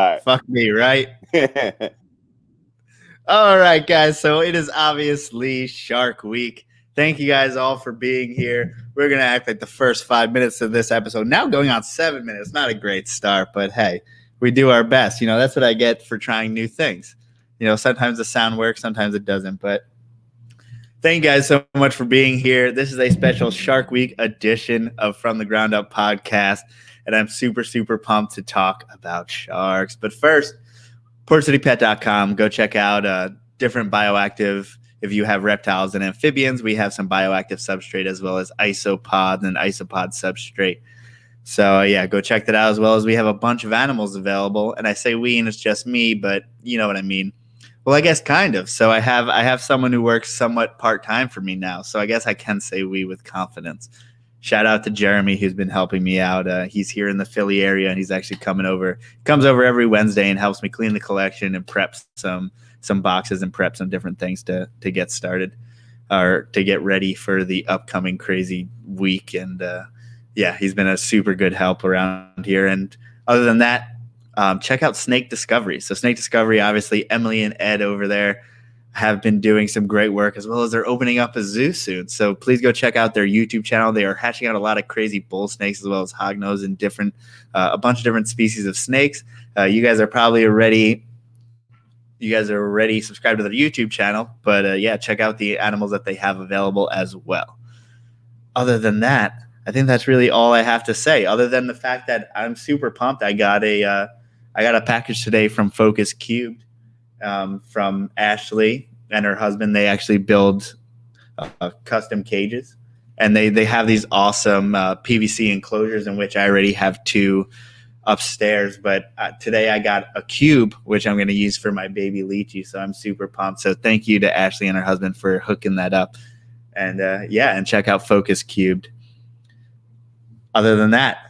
right. Fuck me, right? All right, guys. So it is obviously Shark Week. Thank you guys all for being here. We're going to act like the first 5 minutes of this episode, now going on 7 minutes. Not a great start, but hey, we do our best. You know, that's what I get for trying new things. You know, sometimes the sound works, sometimes it doesn't. But thank you guys so much for being here. This is a special Shark Week edition of From the Ground Up podcast. And I'm super, super pumped to talk about sharks. But first, PortCityPet.com. Go check out different bioactive. If you have reptiles and amphibians, we have some bioactive substrate as well as ISOPODS and ISOPOD substrate. So yeah, go check that out, as well as we have a bunch of animals available. And I say we, and it's just me, but you know what I mean. Well, I guess kind of. So I have someone who works somewhat part-time for me now. So I guess I can say we with confidence. Shout out to Jeremy, who's been helping me out. He's here in the Philly area, and he's actually comes over every Wednesday and helps me clean the collection and prep some boxes and prep some different things to get started or to get ready for the upcoming crazy week. And yeah, he's been a super good help around here. And other than that, check out Snake Discovery. So Snake Discovery, obviously, Emily and Ed over there have been doing some great work, as well as they're opening up a zoo soon. So please go check out their YouTube channel. They are hatching out a lot of crazy bull snakes, as well as hognose and a bunch of different species of snakes. You guys are already subscribed to their YouTube channel, but yeah, check out the animals that they have available as well. Other than that, I think that's really all I have to say, other than the fact that I'm super pumped. I got a package today from Focus Cubed. From Ashley and her husband. They actually build custom cages, and they have these awesome PVC enclosures, in which I already have 2 upstairs. But today I got a cube, which I'm going to use for my baby Lychee. So I'm super pumped. So thank you to Ashley and her husband for hooking that up. And yeah, and check out Focus Cubed. Other than that,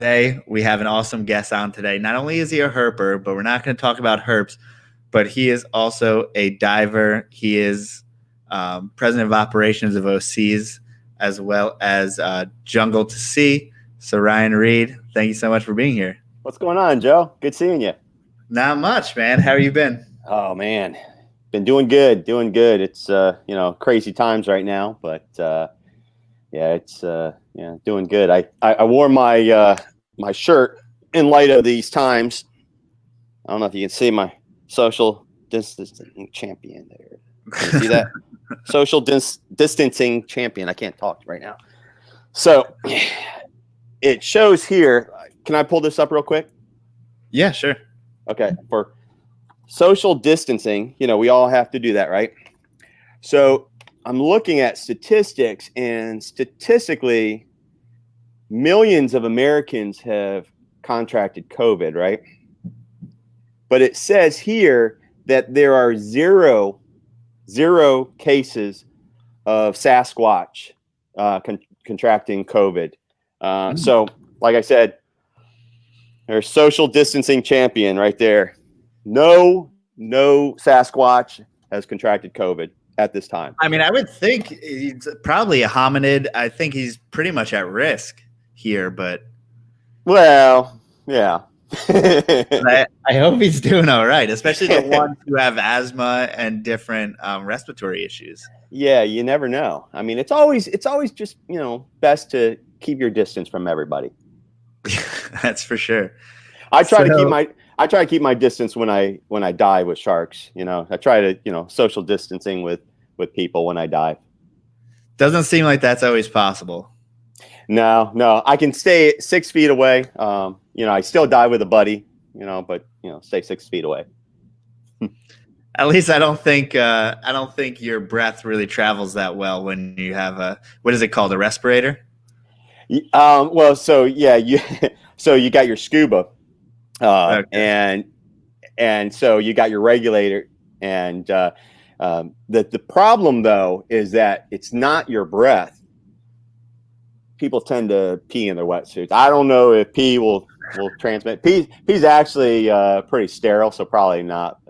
today we have an awesome guest on today. Not only is he a herper, but we're not going to talk about herps, but he is also a diver. He is president of operations of OCs, as well as Jungle to Sea. So Ryan Reed, thank you so much for being here. What's going on, Joe? Good seeing you. Not much, man. How have you been? Oh man, been doing good. It's crazy times right now, but yeah, it's doing good. I wore my my shirt in light of these times. I don't know if you can see my social distancing champion there. Can you see that? Social distancing champion. I can't talk right now. So it shows here. Can I pull this up real quick? Yeah, sure. Okay. For social distancing, we all have to do that, right? So I'm looking at statistics, and statistically, millions of Americans have contracted COVID, right? But it says here that there are zero cases of Sasquatch contracting COVID. So, like I said, there's social distancing champion right there. No Sasquatch has contracted COVID at this time. I mean, I would think he's probably a hominid. I think he's pretty much at risk here, but well, yeah. I hope he's doing all right, especially the ones who have asthma and different respiratory issues. Yeah, you never know. I mean, it's always just best to keep your distance from everybody. That's for sure. I try to keep my distance when I dive with sharks. I try to social distancing with people when I dive. Doesn't seem like that's always possible. No, I can stay 6 feet away. I still dive with a buddy, but stay 6 feet away. At least I don't think your breath really travels that well when you have what is it called, a respirator? Well, so yeah, you got your scuba, okay. and so you got your regulator, and the problem though is that it's not your breath. People tend to pee in their wetsuits. I don't know if pee will transmit. Pee's actually pretty sterile, so probably not.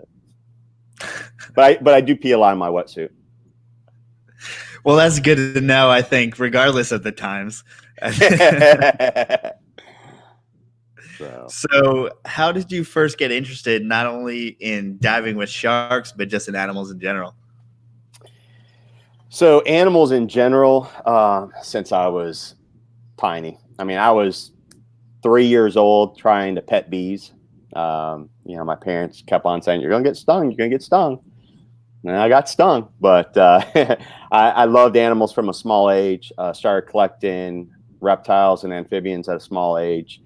But I do pee a lot in my wetsuit. Well, that's good to know, I think, regardless of the times. So how did you first get interested not only in diving with sharks, but just in animals in general? So animals in general, since I was tiny. I mean, I was 3 years old trying to pet bees. My parents kept on saying, "You're gonna get stung. You're gonna get stung." And I got stung, but I loved animals from a small age. Started collecting reptiles and amphibians at a small age.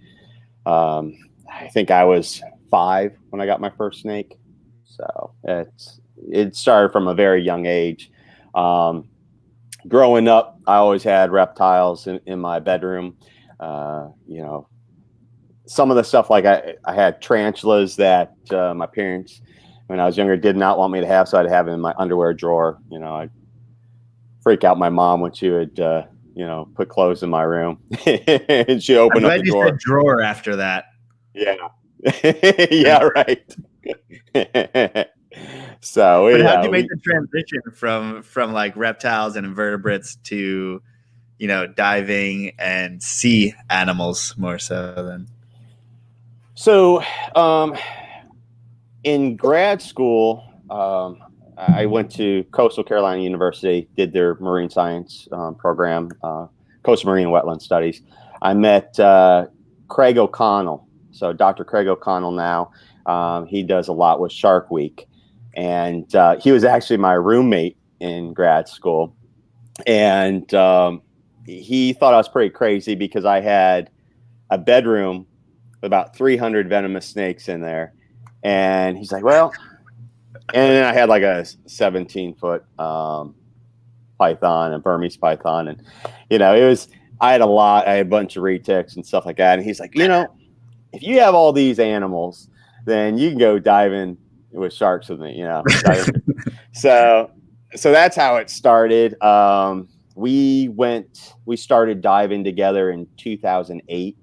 I think I was 5 when I got my first snake. So it started from a very young age. Growing up, I always had reptiles in my bedroom. Some of the stuff, like I had tarantulas that my parents, when I was younger, did not want me to have, so I'd have them in my underwear drawer. I'd freak out my mom when she would, put clothes in my room, and she opened up the drawer. Said drawer after that. Yeah, yeah, right. So, but how did you make the transition from like reptiles and invertebrates to, diving and sea animals more so than? So, in grad school, I went to Coastal Carolina University, did their marine science program, Coastal Marine Wetland Studies. I met Craig O'Connell. So Dr. Craig O'Connell now, he does a lot with Shark Week. And he was actually my roommate in grad school. And he thought I was pretty crazy because I had a bedroom with about 300 venomous snakes in there. And he's like, well, and then I had like a 17-foot python, a Burmese python. And, I had a bunch of retics and stuff like that. And he's like, if you have all these animals, then you can go diving with sharks with me, So that's how it started. We started diving together in 2008.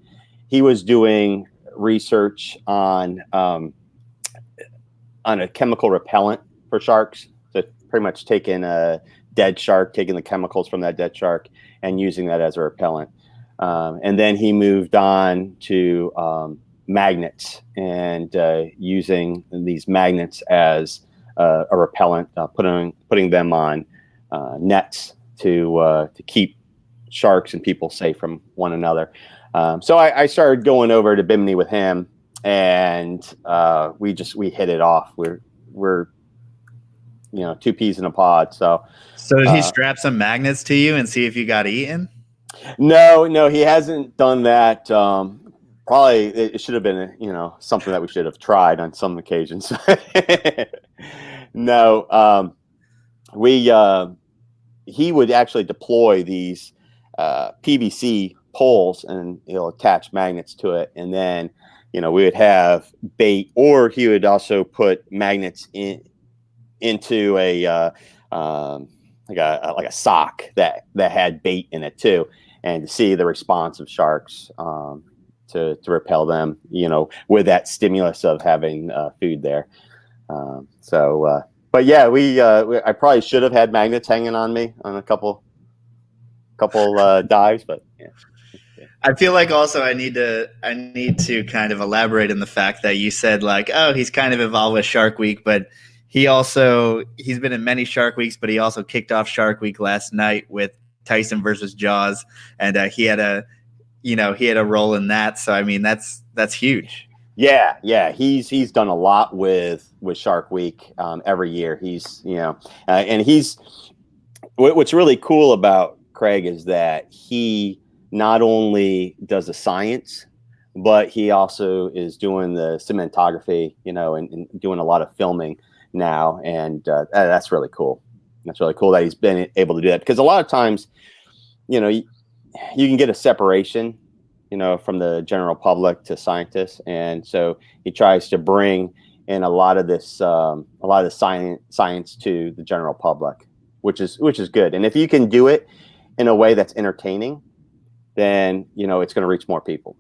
He was doing research on a chemical repellent for sharks. So pretty much taking a dead shark, taking the chemicals from that dead shark and using that as a repellent. And then he moved on to magnets and using these magnets as a repellent, putting them on nets to keep sharks and people safe from one another. So I started going over to Bimini with him, and we hit it off. We're two peas in a pod. So did he strap some magnets to you and see if you got eaten? No, he hasn't done that. Probably it should have been, something that we should have tried on some occasions. No, he would actually deploy these PVC poles, and he'll attach magnets to it, and then we would have bait, or he would also put magnets into a like a sock that had bait in it too, and to see the response of sharks to repel them, with that stimulus of having food there. But yeah, I probably should have had magnets hanging on me on a couple dives, but yeah. I feel like also I need to kind of elaborate on the fact that you said like, oh, he's kind of involved with Shark Week, but he's been in many Shark Weeks, but he also kicked off Shark Week last night with Tyson versus Jaws, and he had a role in that. So I mean, that's huge. Yeah, he's done a lot with Shark Week every year. He's and what's really cool about Craig is that he not only does the science, but he also is doing the cinematography, and doing a lot of filming now, and that's really cool. That's really cool that he's been able to do that, because a lot of times, you can get a separation, from the general public to scientists, and so he tries to bring in a lot of the science to the general public, which is good. And if you can do it in a way that's entertaining, then it's going to reach more people.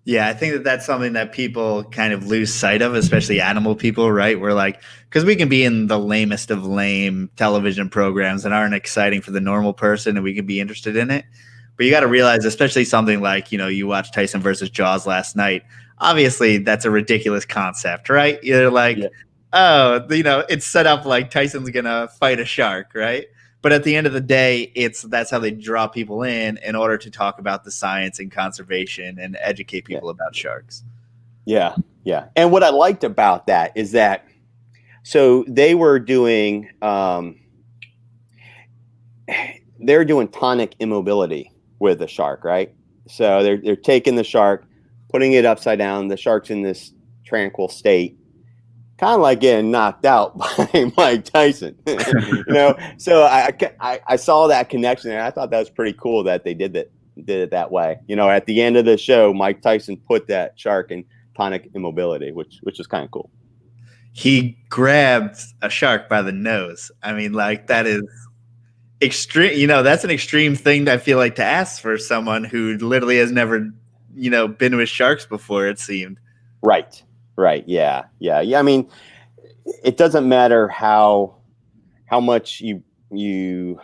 Yeah, I think that's something that people kind of lose sight of, especially animal people, right? We're like, because we can be in the lamest of lame television programs that aren't exciting for the normal person, and we can be interested in it. But you got to realize, especially something like, you watch Tyson versus Jaws last night. Obviously, that's a ridiculous concept, right? You're like, Yeah. oh, it's set up like Tyson's going to fight a shark, right? But at the end of the day, that's how they draw people in order to talk about the science and conservation and educate people about sharks. Yeah. Yeah. And what I liked about that is that, so they were doing, they're doing tonic immobility with the shark, right? So they're taking the shark, putting it upside down. The shark's in this tranquil state, kind of like getting knocked out by Mike Tyson. So I saw that connection, and I thought that was pretty cool that they did it that way. At the end of the show, Mike Tyson put that shark in tonic immobility, which is kind of cool. He grabbed a shark by the nose. I mean, like, that is extreme. That's an extreme thing, I feel like, to ask for someone who literally has never, been with sharks before, it seemed. Right. Yeah. I mean, it doesn't matter how much you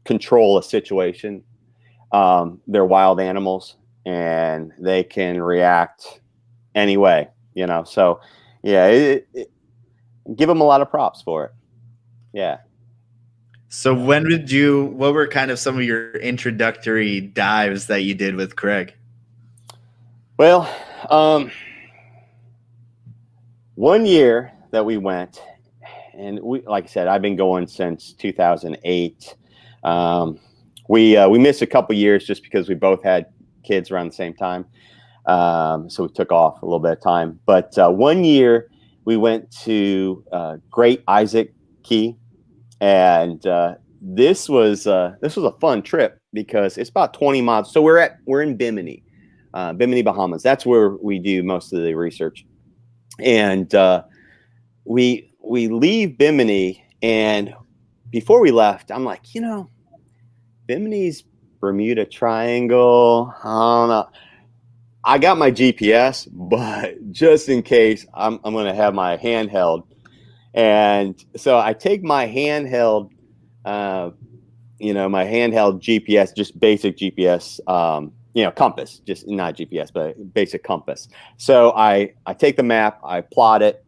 control a situation. They're wild animals, and they can react anyway. So yeah, give them a lot of props for it. Yeah. So what were kind of some of your introductory dives that you did with Craig? Well, one year that we went, and like I said, I've been going since 2008. We missed a couple years just because we both had kids around the same time. So we took off a little bit of time. But one year we went to Great Isaac Key, and this was a fun trip because it's about 20 miles. So we're in Bimini, Bahamas. That's where we do most of the research. And we leave Bimini, and before we left, I'm like, Bimini's Bermuda Triangle. I don't know. I got my GPS, but just in case, I'm going to have my handheld. And so I take my handheld, my handheld GPS, just basic GPS, compass, just not GPS, but basic compass. So I take the map, I plot it,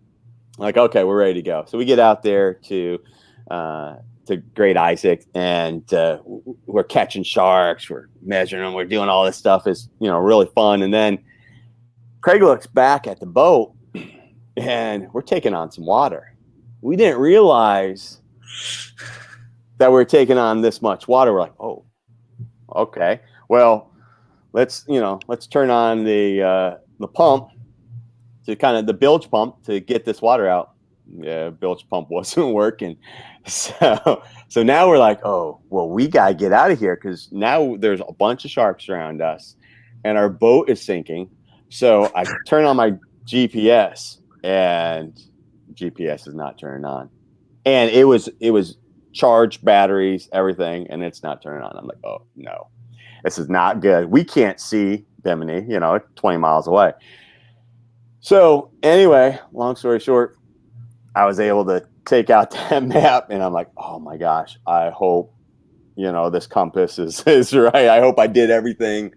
like, okay, we're ready to go. So we get out there to Great Isaac, and we're catching sharks, we're measuring them, we're doing all this stuff. Is really fun. And then Craig looks back at the boat, and we're taking on some water. We didn't realize that we're taking on this much water. We're like, oh, okay, well, let's turn on the pump, to kind of the bilge pump, to get this water out. Yeah, bilge pump wasn't working. So now we're like, oh, well, we got to get out of here, because now there's a bunch of sharks around us and our boat is sinking. So I turn on my GPS, and GPS is not turning on. And it was charged batteries, everything, and it's not turning on. I'm like, oh, no, this is not good. We can't see Bimini, 20 miles away. So anyway, long story short, I was able to take out that map, and I'm like, oh my gosh, I hope, this compass is right. I hope I did everything,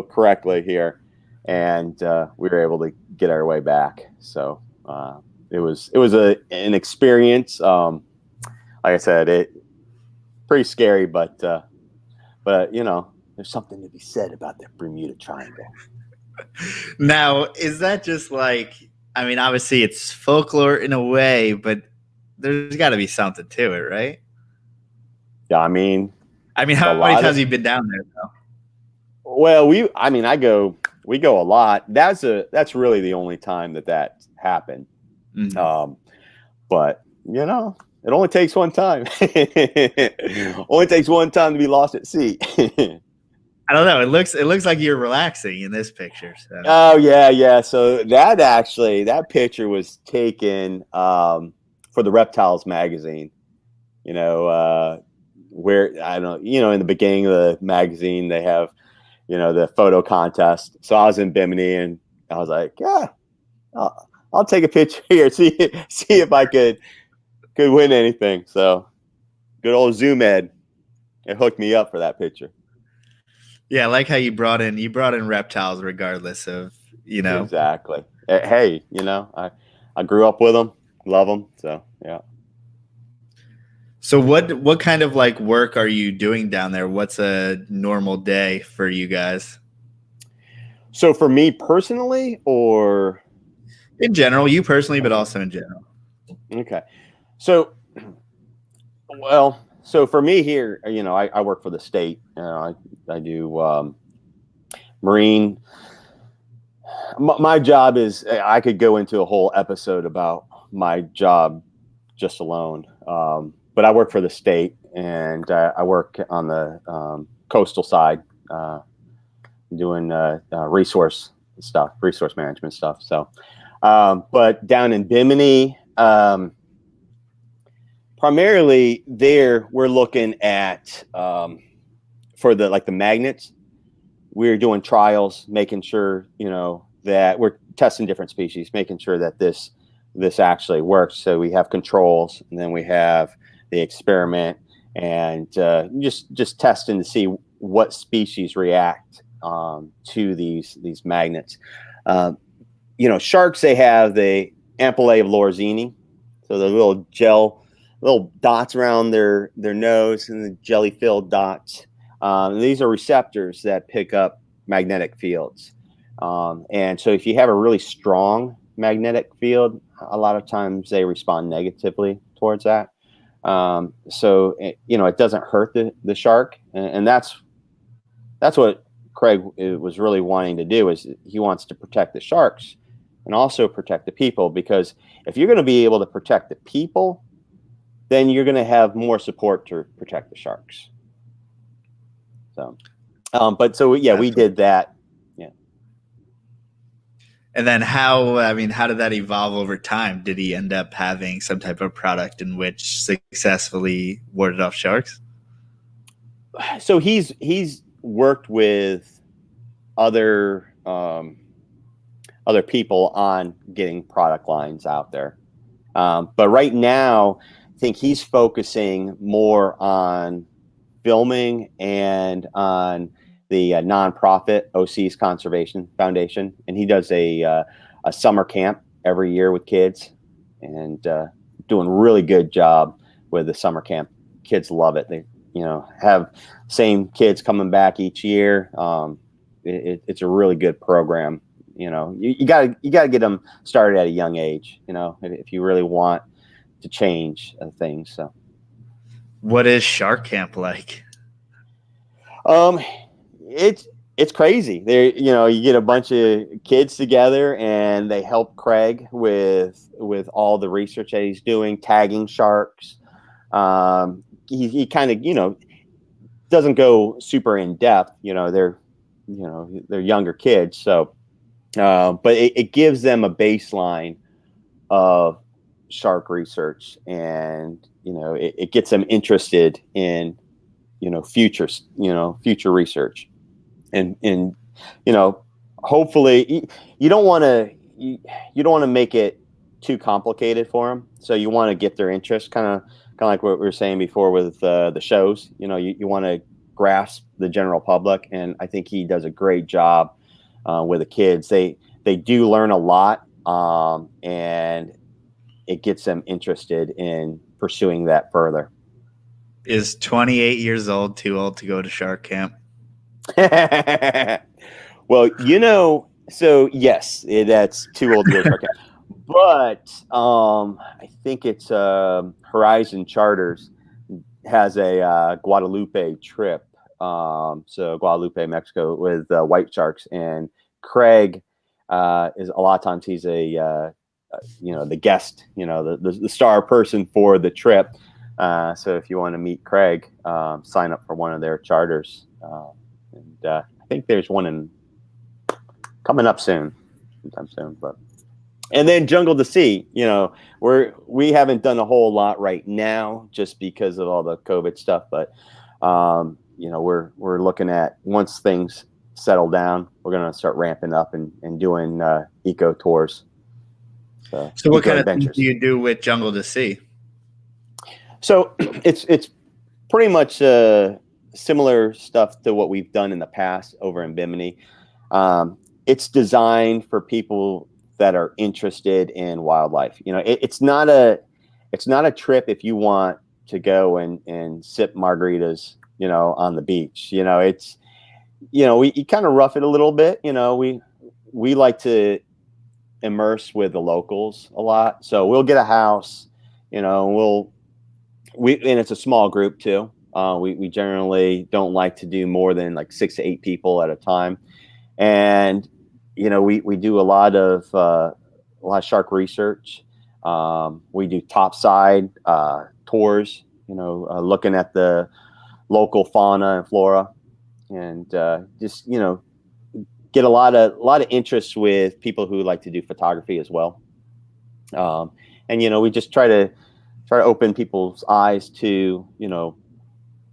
correctly here. And we were able to get our way back. So it was an experience. Like I said, pretty scary, but there's something to be said about the Bermuda Triangle. Now, is that just like, I mean, obviously it's folklore in a way, but there's got to be something to it, right? Yeah, I mean, how many times have you been down there, though? Well, we go a lot. That's really the only time that happened. Mm-hmm. But it only takes one time. Only takes one time to be lost at sea. I don't know. It looks like you're relaxing in this picture. So. Oh yeah. So that picture was taken for the Reptiles magazine. Where I don't know, in the beginning of the magazine they have, the photo contest. So I was in Bimini, and I was like, yeah, I'll take a picture here, see if I could win anything. So good old Zoom Ed, it hooked me up for that picture. Yeah, I like how you brought in reptiles regardless of, Exactly. Hey, I grew up with them, love them. So yeah. So what kind of like work are you doing down there? What's a normal day for you guys? So for me personally, or In general, you personally, but also in general. okay. So so for me here, I work for the state. I do marine. My job is, I could go into a whole episode about my job just alone. But I work for the state, and I work on the coastal side, doing resource management stuff. So, but down in Bimini, primarily there, we're looking at for the magnets. We're doing trials, making sure that we're testing different species, making sure that this actually works. So we have controls, and then we have the experiment, and just testing to see what species react to these magnets. Sharks, they have the ampullae of Lorenzini, so the little dots around their nose, and the jelly-filled dots. These are receptors that pick up magnetic fields. And so if you have a really strong magnetic field, a lot of times they respond negatively towards that. So it doesn't hurt the shark. And that's what Craig was really wanting to do, is he wants to protect the sharks and also protect the people, because if you're going to be able to protect the people, then you're going to have more support to protect the sharks. So, we did that. Yeah. And then how did that evolve over time? Did he end up having some type of product in which successfully warded off sharks? So he's worked with other people on getting product lines out there. But right now, I think he's focusing more on filming and on the nonprofit OC's Conservation Foundation, and he does a summer camp every year with kids, and doing a really good job with the summer camp. Kids love it. They have same kids coming back each year. It's a really good program. You gotta get them started at a young age. If you really want to change things. So, what is Shark Camp like? It's crazy. There, you get a bunch of kids together, and they help Craig with all the research that he's doing, tagging sharks. He kind of doesn't go super in depth. They're younger kids, so but it gives them a baseline of shark research, and it gets them interested in future research, and hopefully you don't want to make it too complicated for them, so you want to get their interest, kind of like what we were saying before with the shows. You want to grasp the general public, and I think he does a great job with the kids. They do learn a lot, and it gets them interested in pursuing that further. Is 28 years old too old to go to Shark Camp? Well, so yes, that's too old to go to Shark Camp. But I think it's Horizon Charters has a Guadalupe trip. So Guadalupe, Mexico, with white sharks, and Craig is a lot of times he's the guest, the star person for the trip. So if you want to meet Craig, sign up for one of their charters. And I think there's one coming up sometime soon. And then Jungle to Sea, we haven't done a whole lot right now just because of all the COVID stuff. But we're looking at, once things settle down, we're going to start ramping up and doing eco tours. So what kind of things do you do with Jungle to Sea? So it's pretty much similar stuff to what we've done in the past over in Bimini. It's designed for people that are interested in wildlife. It's not a trip if you want to go and sip margaritas, on the beach. It's, we kind of rough it a little bit. We like to immerse with the locals a lot. So we'll get a house, and it's a small group too. We generally don't like to do more than like 6 to 8 people at a time. And, we do a lot of shark research. We do topside tours, looking at the local fauna and flora, and just, get a lot of interest with people who like to do photography as well. And, we just try to open people's eyes to,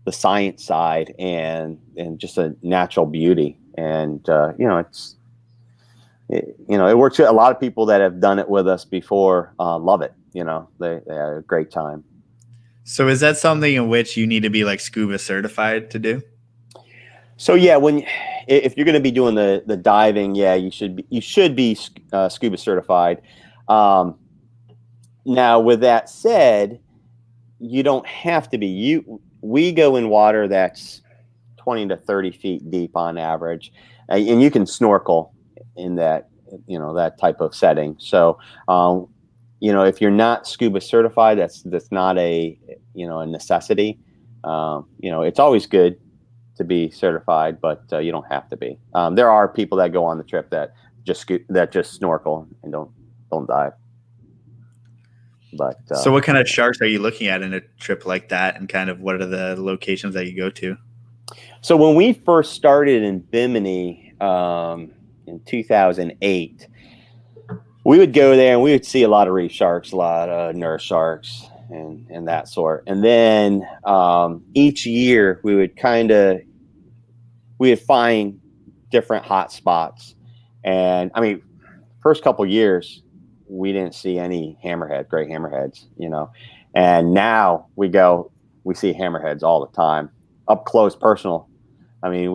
the science side and just a natural beauty. And, it works. A lot of people that have done it with us before love it. They had a great time. So is that something in which you need to be like scuba certified to do? So yeah, if you're going to be doing the diving, yeah, you should be scuba certified. Now, with that said, you don't have to be. We go in water that's 20 to 30 feet deep on average, and you can snorkel in that that type of setting. So if you're not scuba certified, that's not a a necessity. It's always good to be certified, but you don't have to be. There are people that go on the trip that just snorkel and don't dive. But so what kind of sharks are you looking at in a trip like that, and kind of what are the locations that you go to? So when we first started in Bimini in 2008, we would go there and we would see a lot of reef sharks, a lot of nurse sharks, and that sort. And then each year we would find different hot spots. And I mean, first couple years we didn't see any great hammerheads, and now we see hammerheads all the time, up close, personal. I mean,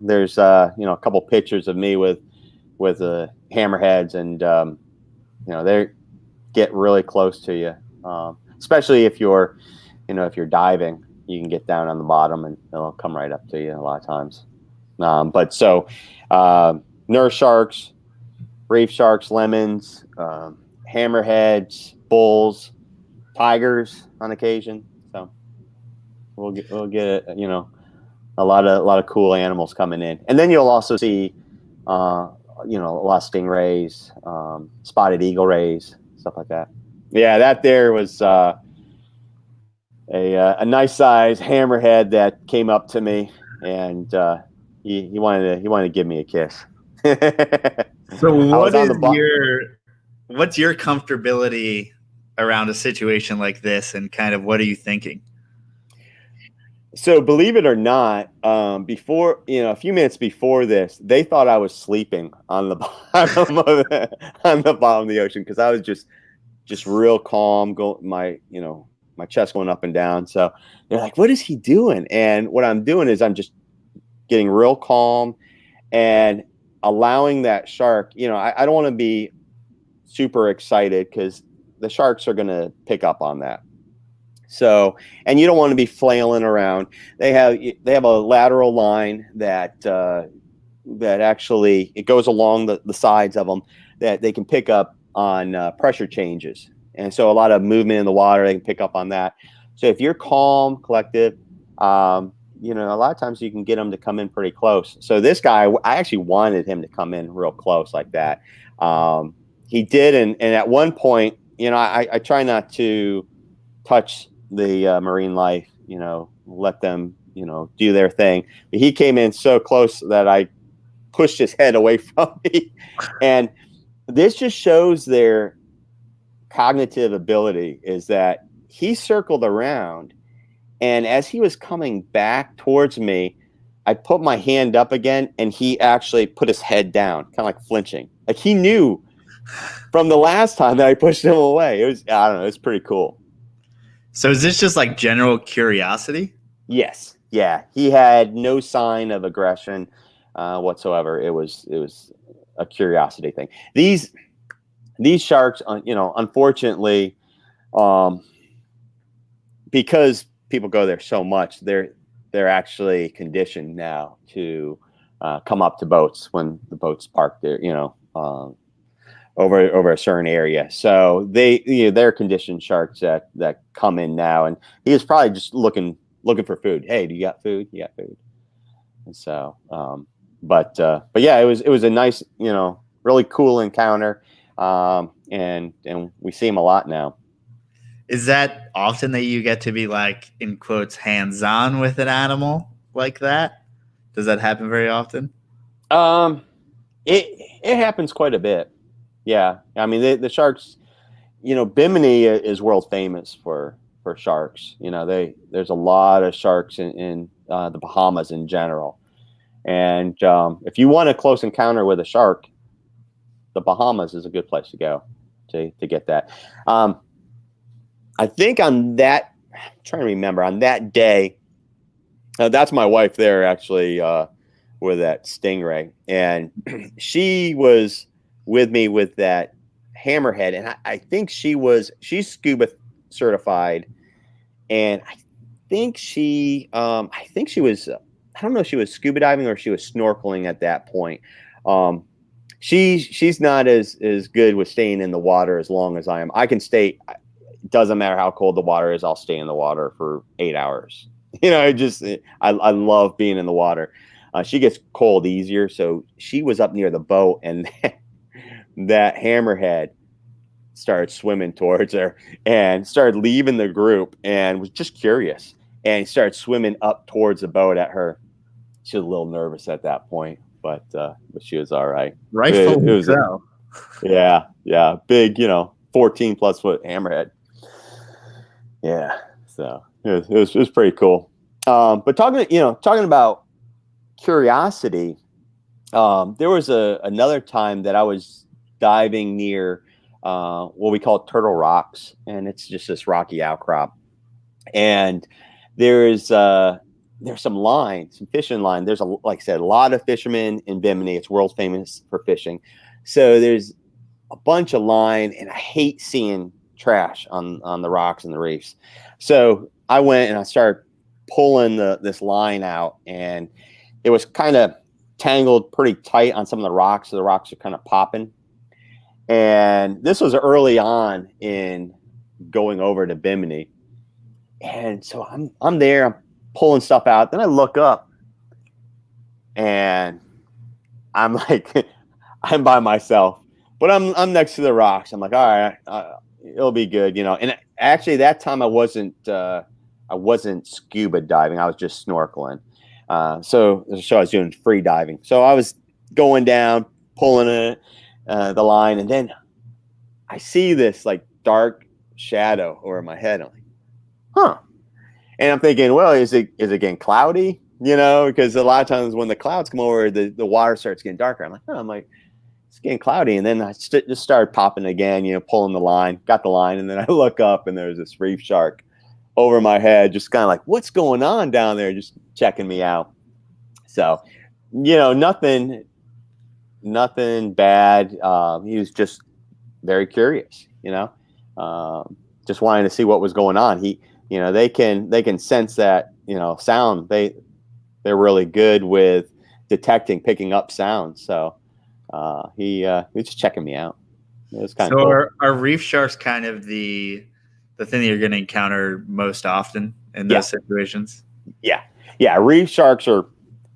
there's a couple pictures of me with the hammerheads, and they get really close to you, especially if you're diving. You can get down on the bottom and they'll come right up to you a lot of times. But so nurse sharks, reef sharks, lemons, hammerheads, bulls, tigers on occasion. So we'll get a lot of cool animals coming in. And then you'll also see a lot of stingrays, spotted eagle rays, stuff like that. Yeah, that there was a nice size hammerhead that came up to me, and he wanted to give me a kiss. So what's your comfortability around a situation like this, and kind of what are you thinking? So believe it or not, before a few minutes before this, they thought I was sleeping on the bottom of the ocean, because I was just real calm, my chest going up and down. So they're like, "What is he doing?" And what I'm doing is I'm just getting real calm and allowing that shark. I don't want to be super excited, because the sharks are going to pick up on that. So, and you don't want to be flailing around. They have a lateral line that actually it goes along the sides of them, that they can pick up on pressure changes. And so a lot of movement in the water, they can pick up on that. So if you're calm, collected, a lot of times you can get them to come in pretty close. So this guy, I actually wanted him to come in real close like that. He did. And at one point, I try not to touch the marine life, let them, do their thing. But he came in so close that I pushed his head away from me. And this just shows their cognitive ability, is that he circled around, and as he was coming back towards me, I put my hand up again, and he actually put his head down, kind of like flinching. Like he knew from the last time that I pushed him away. It was pretty cool. So is this just like general curiosity? Yes. Yeah, he had no sign of aggression whatsoever. It was a curiosity thing. These sharks, unfortunately, um, because people go there so much, they're actually conditioned now to come up to boats when the boats park there, over a certain area. So they're conditioned sharks that come in now, and he was probably just looking for food. Hey, do you got food? You got food? And so, but yeah, it was a nice, really cool encounter, and we see him a lot now. Is that often that you get to be like, in quotes, hands-on with an animal like that? Does that happen very often? It happens quite a bit. Yeah, I mean the sharks. Bimini is world famous for sharks. There's a lot of sharks in the Bahamas in general, and if you want a close encounter with a shark, the Bahamas is a good place to go to get that. I think on that, I'm trying to remember, on that day, that's my wife there actually with that stingray, and she was with me with that hammerhead, and I think she's scuba certified, and I think she was, I don't know if she was scuba diving or she was snorkeling at that point. She's not as good with staying in the water as long as I am. I can stay. It doesn't matter how cold the water is. I'll stay in the water for 8 hours. I love being in the water. She gets cold easier, so she was up near the boat, and that hammerhead started swimming towards her and started leaving the group and was just curious and started swimming up towards the boat at her. She was a little nervous at that point, but she was all right. Rightfully it was so. Yeah, big, 14 plus foot hammerhead. Yeah, so it was pretty cool. But talking about curiosity, there was another time that I was diving near what we call Turtle Rocks, and it's just this rocky outcrop. And there's some line, some fishing line. There's like I said, a lot of fishermen in Bimini. It's world famous for fishing. So there's a bunch of line, and I hate seeing trash on the rocks and the reefs. So I went and I started pulling this line out, and it was kind of tangled pretty tight on some of the rocks. So the rocks are kind of popping. And this was early on in going over to Bimini. And so I'm there, I'm pulling stuff out. Then I look up and I'm like, I'm by myself, but I'm next to the rocks. I'm like, all right, it'll be good, And actually, that time I wasn't scuba diving. I was just snorkeling. So I was doing free diving. So I was going down, pulling the line, and then I see this like dark shadow over my head. I'm like, huh. And I'm thinking, well, is it getting cloudy? Because a lot of times when the clouds come over, the water starts getting darker. I'm like, it's getting cloudy. And then I just started popping again, pulling the line, got the line. And then I look up and there's this reef shark over my head, just kind of like, what's going on down there? Just checking me out. So, nothing bad. He was just very curious, just wanting to see what was going on. They can sense that, sound. They're really good with picking up sounds. So he was just checking me out. It was kind of cool. Are reef sharks kind of the thing that you're going to encounter most often in those situations? Yeah. Reef sharks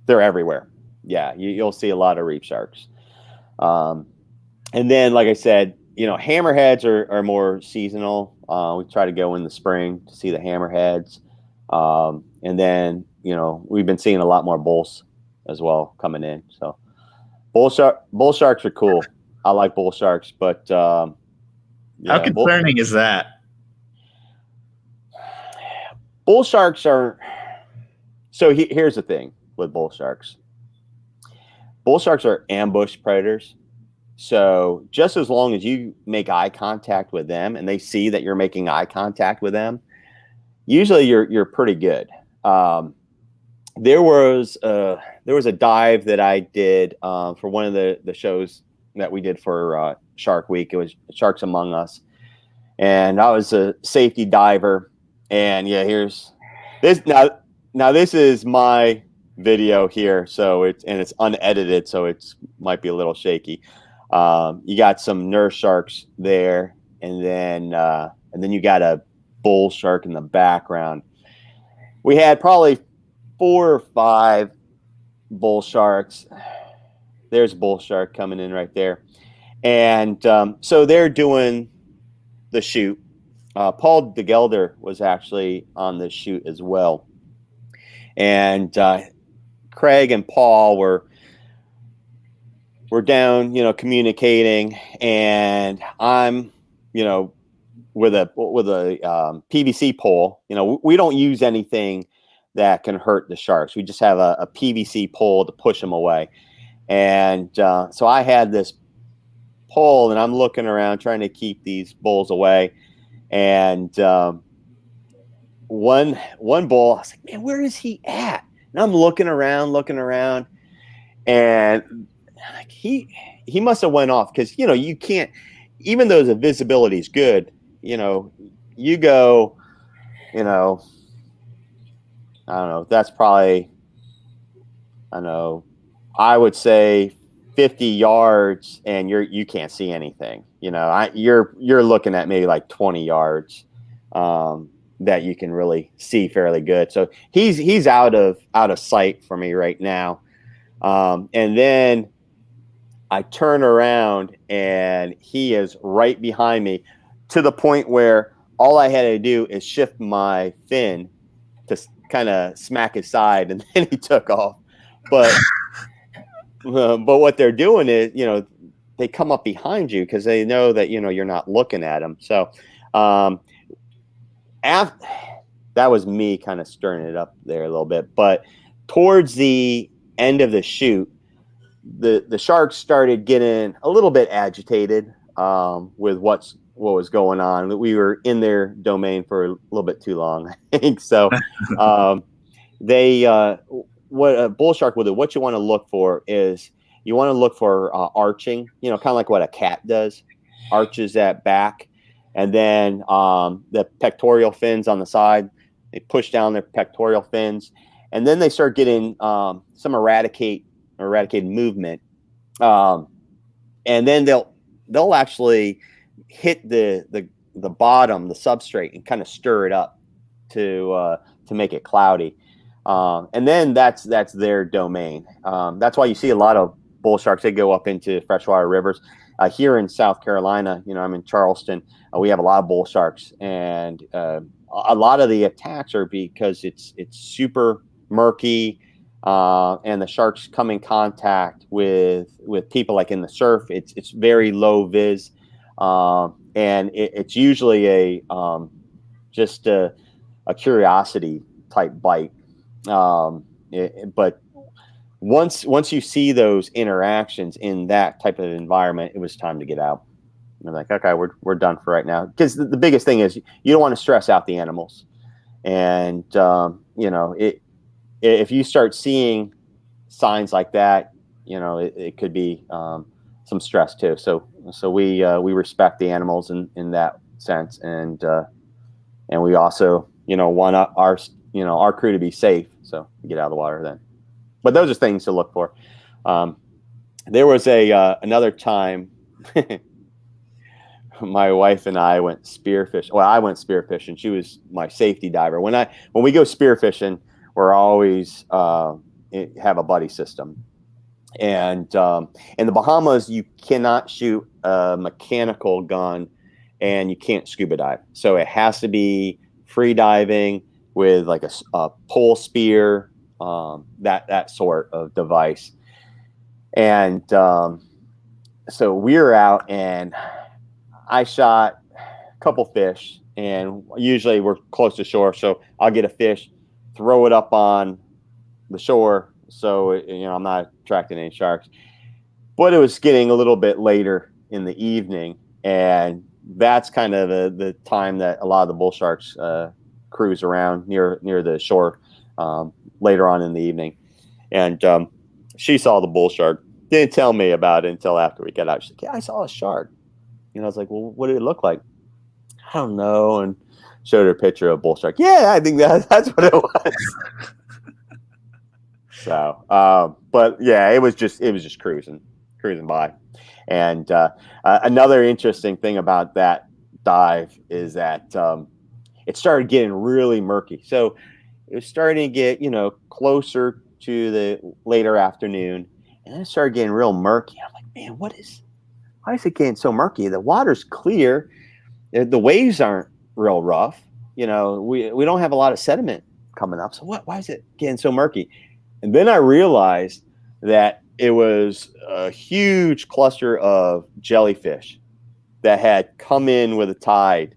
they're everywhere. Yeah, you'll see a lot of reef sharks. And then, like I said, hammerheads are more seasonal. We try to go in the spring to see the hammerheads. And then, we've been seeing a lot more bulls as well coming in. So bull sharks are cool. I like bull sharks, but how concerning is that? Bull sharks are. So here's the thing with bull sharks. Bull sharks are ambush predators. So just as long as you make eye contact with them and they see that you're making eye contact with them, usually you're pretty good. there was a dive that I did for one of the shows that we did for Shark Week. It was Sharks Among Us, and I was a safety diver. And yeah, here's this now. Now this is my video here, so it's unedited, so it's might be a little shaky. You got some nurse sharks there, and then you got a bull shark in the background. We had probably 4 or 5 bull sharks. There's a bull shark coming in right there, and so they're doing the shoot. Paul DeGelder was actually on the shoot as well, and Craig and Paul were down, communicating, and I'm, with a PVC pole. We don't use anything that can hurt the sharks. We just have a PVC pole to push them away, and so I had this pole, and I'm looking around trying to keep these bulls away, and one bull, I was like, man, where is he at? And I'm looking around, and like he must have went off, because you can't, even though the visibility is good, you go, I don't know, that's probably, I don't know, I would say 50 yards, and you can't see anything. You're looking at maybe like 20 yards that you can really see fairly good. So he's out of sight for me right now. And then I turn around, and he is right behind me, to the point where all I had to do is shift my fin to kind of smack his side, and then he took off. But what they're doing is, they come up behind you because they know that, you're not looking at them. So that was me kind of stirring it up there a little bit. But towards the end of the shoot, the sharks started getting a little bit agitated with what was going on. We were in their domain for a little bit too long, I think. So what a bull shark will do, what you want to look for is, you want to look for arching, kind of like what a cat does, arches that back, and then the pectoral fins on the side, they push down their pectoral fins, and then they start getting some eradicated movement, and then they'll actually hit the bottom, the substrate, and kind of stir it up to make it cloudy, and then that's their domain. That's why you see a lot of bull sharks. They go up into freshwater rivers. Here in South Carolina, I'm in Charleston. We have a lot of bull sharks, and a lot of the attacks are because it's super murky. And the sharks come in contact with people, like in the surf. It's very low vis, and it's usually just a curiosity type bite. But once you see those interactions in that type of environment, it was time to get out. And I'm like, okay, we're done for right now, because the biggest thing is, you don't want to stress out the animals, and if you start seeing signs like that, it could be some stress too. So we respect the animals in that sense, and we also want our crew to be safe, so we get out of the water then. But those are things to look for. There was another time my wife and I went spearfishing. Well, I went spearfishing. She was my safety diver. When we go spearfishing, we're always have a buddy system. And in the Bahamas, you cannot shoot a mechanical gun, and you can't scuba dive. So it has to be free diving with like a pole spear, that sort of device. And so we're out, and I shot a couple fish, and usually we're close to shore, so I'll get a fish, throw it up on the shore, so I'm not attracting any sharks. But it was getting a little bit later in the evening, and that's kind of the time that a lot of the bull sharks cruise around near the shore. later on in the evening, and she saw the bull shark. Didn't tell me about it until after we got out. She's like, "Yeah, I saw a shark." I was like, "Well, what did it look like?" "I don't know," and showed her a picture of a bull shark. "Yeah, I think that's what it was." So, but yeah, it was just cruising by. And another interesting thing about that dive is that it started getting really murky. So it was starting to get, closer to the later afternoon, and then it started getting real murky. I'm like, man, why is it getting so murky? The water's clear. The waves aren't real rough. We don't have a lot of sediment coming up. So why is it getting so murky? And then I realized that it was a huge cluster of jellyfish that had come in with a tide,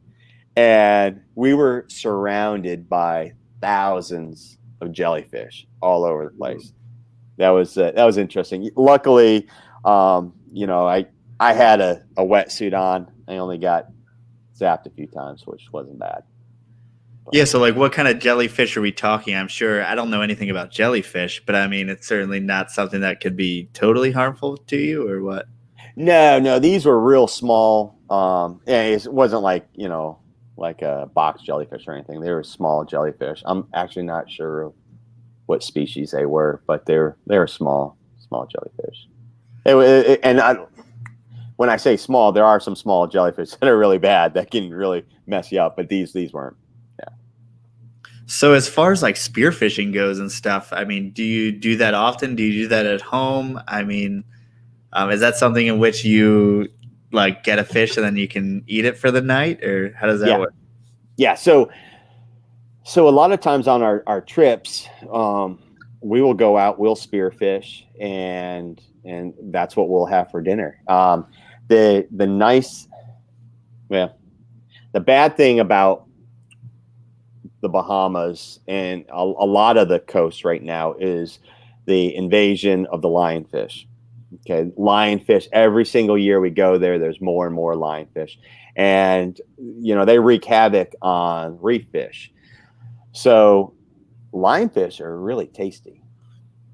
and we were surrounded by thousands of jellyfish all over the place. That was interesting. Luckily, I had a wetsuit on. I only got zapped a few times, which wasn't bad. Yeah, so like what kind of jellyfish are we talking? I'm sure I don't know anything about jellyfish, but I mean, it's certainly not something that could be totally harmful to you or what? No, these were real small. It wasn't like, like a box jellyfish or anything. They were small jellyfish. I'm actually not sure what species they were, but they were small jellyfish. When I say small, there are some small jellyfish that are really bad that can really mess you up, but these weren't. So as far as like spearfishing goes and stuff, I mean, do you do that often? Do you do that at home? I mean, is that something in which you like get a fish and then you can eat it for the night, or how does that work? Yeah. So a lot of times on our trips, we will go out, we'll spearfish, and that's what we'll have for dinner. The bad thing about the Bahamas and a lot of the coast right now is the invasion of the lionfish. Okay, lionfish. Every single year we go there, there's more and more lionfish, and they wreak havoc on reef fish. So lionfish are really tasty.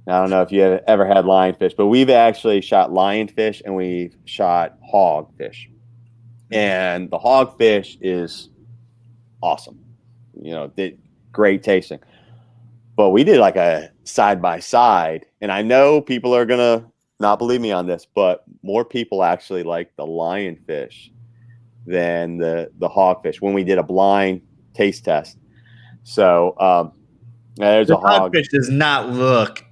I don't know if you have ever had lionfish, but we've actually shot lionfish and we've shot hogfish, and the hogfish is awesome. Great tasting. But we did like a side by side, and I know people are gonna not believe me on this, but more people actually like the lionfish than the hogfish when we did a blind taste test. So there's a hog. Hogfish does not look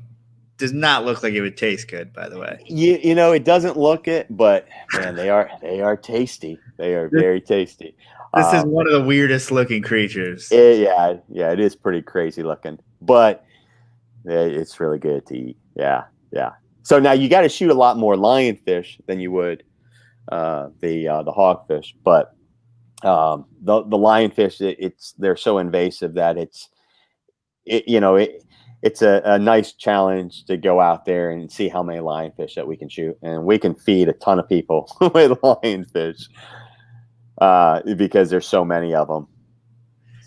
like it would taste good, by the way. It doesn't look it, but man, they are tasty. They are very tasty. This is one of the weirdest looking creatures. It is pretty crazy looking, but it's really good to eat. Yeah. So now you got to shoot a lot more lionfish than you would the hogfish, but the lionfish, they're so invasive that it's a nice challenge to go out there and see how many lionfish that we can shoot, and we can feed a ton of people with lionfish because there's so many of them.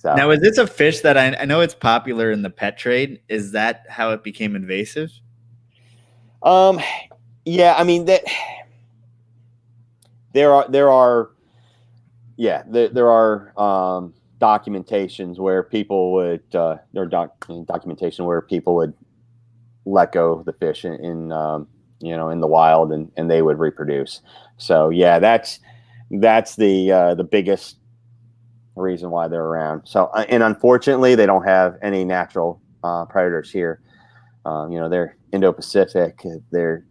So. Now, is this a fish that I know it's popular in the pet trade? Is that how it became invasive? Yeah, I mean that there are documentations where people would documentation where people would let go the fish in the wild and they would reproduce. So yeah, that's the biggest reason why they're around. So and unfortunately they don't have any natural predators here. They're Indo-Pacific. They're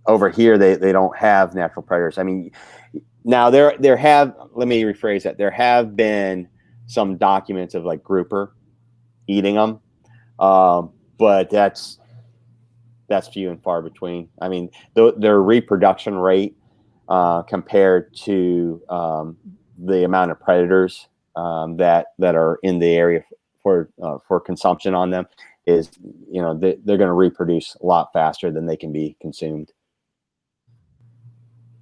over here they don't have natural predators. I mean, now let me rephrase that. There have been some documents of like grouper eating them, but that's few and far between. I mean, their reproduction rate compared to the amount of predators that are in the area for consumption on them is, they're going to reproduce a lot faster than they can be consumed.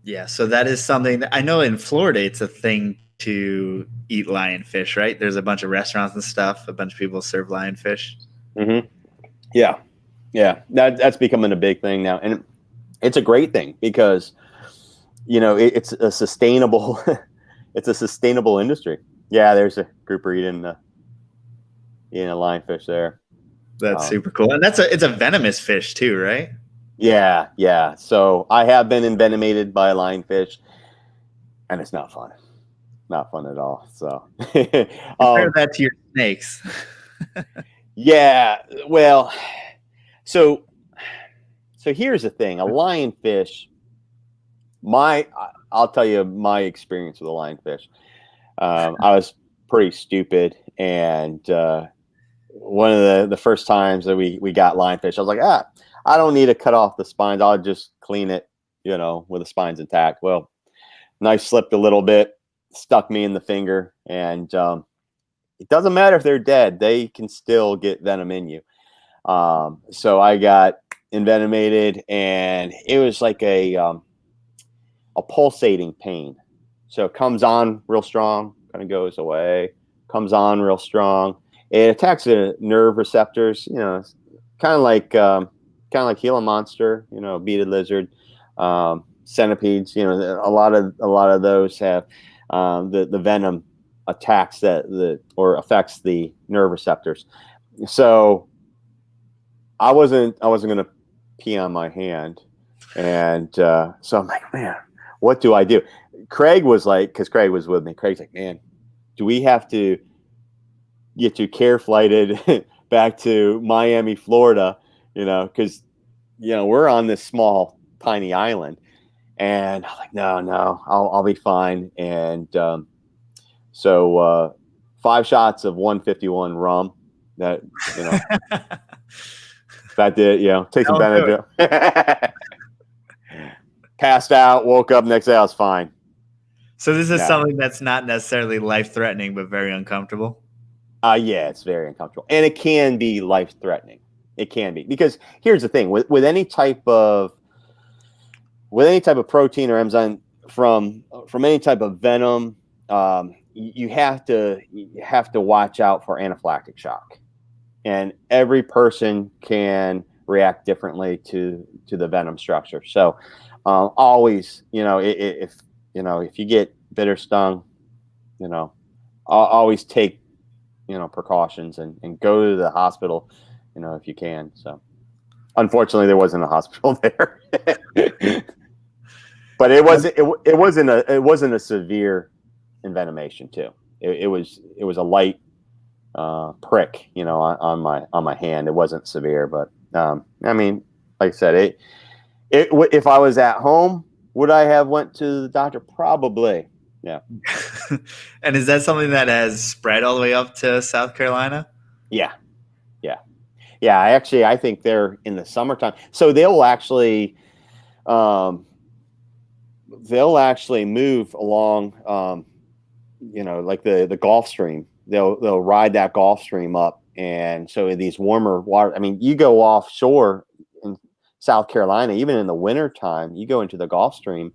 Yeah, so that is something that I know in Florida it's a thing to eat lionfish, right? There's a bunch of restaurants and stuff. A bunch of people serve lionfish. Mm-hmm. Yeah. Yeah. That's becoming a big thing now. And it's a great thing because, it's a sustainable, it's a sustainable industry. Yeah. There's a grouper eating a lionfish there. That's super cool. And it's a venomous fish too, right? Yeah. Yeah. So I have been envenomated by a lionfish and it's not fun. Not fun at all. So, Compare that to your snakes. yeah. Well, so here's the thing. A lionfish, I'll tell you my experience with a lionfish. I was pretty stupid, and one of the first times that we got lionfish, I was like, I don't need to cut off the spines. I'll just clean it, with the spines intact. Well, knife slipped a little bit, stuck me in the finger, and it doesn't matter if they're dead; they can still get venom in you. So I got envenomated, and it was like a pulsating pain. So it comes on real strong, kind of goes away, comes on real strong. It attacks the nerve receptors, kind of like Gila monster, beaded lizard, centipedes. A lot of those have the venom attacks or affects the nerve receptors. So I wasn't gonna pee on my hand, and so I'm like, man, what do I do? Craig was like, because Craig was with me. Craig's like, man, do we have to get you care flighted back to Miami, Florida? Because we're on this small, tiny island, and I'm like, no, I'll be fine. And so 5 shots of 151 rum. That that did, take some Benadryl. Passed out, woke up next day, I was fine. So this is something that's not necessarily life-threatening, but very uncomfortable. Yeah, it's very uncomfortable, and it can be life-threatening. It can be, because here's the thing: with any type of protein or enzyme from any type of venom, you have to watch out for anaphylactic shock, and every person can react differently to the venom structure. So always, if you get bitter stung, always take precautions and go to the hospital, if you can. So unfortunately there wasn't a hospital there. But it wasn't a severe envenomation too. It was a light prick, on my hand. It wasn't severe, but I mean, like I said, if I was at home, would I have went to the doctor? Probably. Yeah. And is that something that has spread all the way up to South Carolina? Yeah. I think they're in the summertime, so they'll actually move along, like the Gulf Stream. They'll ride that Gulf Stream up, and so in these warmer water. I mean, you go offshore in South Carolina, even in the winter time, you go into the Gulf Stream,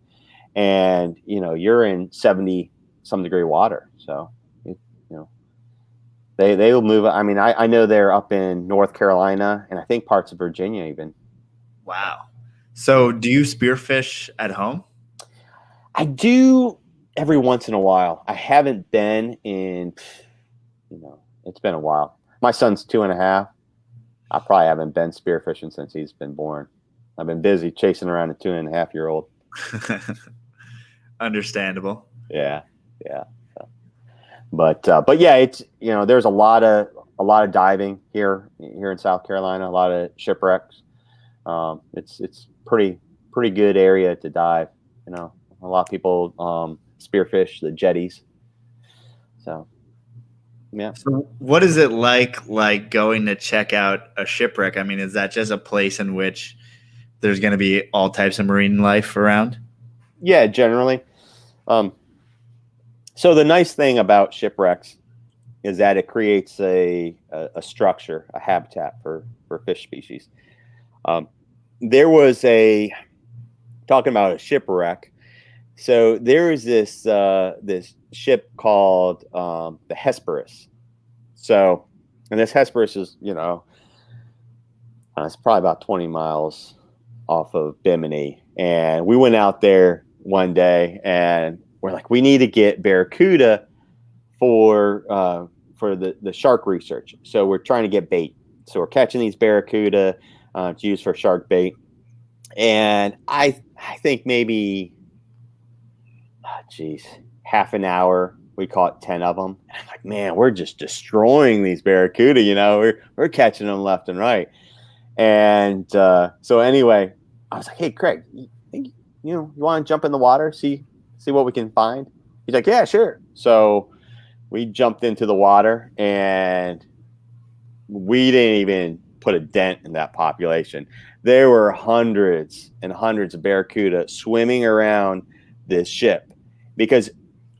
and you're in 70 some degree water. So they will move. I mean, I know they're up in North Carolina, and I think parts of Virginia even. Wow. So do you spearfish at home? I do every once in a while. I haven't been in, it's been a while. My son's 2.5. I probably haven't been spearfishing since he's been born. I've been busy chasing around a 2.5-year-old. Understandable. Yeah. But yeah, it's there's a lot of diving here in South Carolina. A lot of shipwrecks. It's pretty good area to dive. A lot of people spearfish the jetties. So yeah. So what is it like going to check out a shipwreck? I mean, is that just a place in which there's going to be all types of marine life around? Yeah, generally. So the nice thing about shipwrecks is that it creates a structure, a habitat for fish species. There was talking about a shipwreck. So there is this ship called the Hesperus. So, and this Hesperus is It's probably about 20 miles off of Bimini. And we went out there one day and we're like, we need to get barracuda for the shark research. So we're trying to get bait. So we're catching these barracuda to use for shark bait. And I think maybe, half an hour, we caught 10 of them. And I'm like, man, we're just destroying these barracuda. We're catching them left and right. And so anyway, I was like, hey, Craig, you want to jump in the water, see what we can find? He's like, yeah, sure. So we jumped into the water and we didn't even put a dent in that population. There were hundreds and hundreds of barracuda swimming around this ship because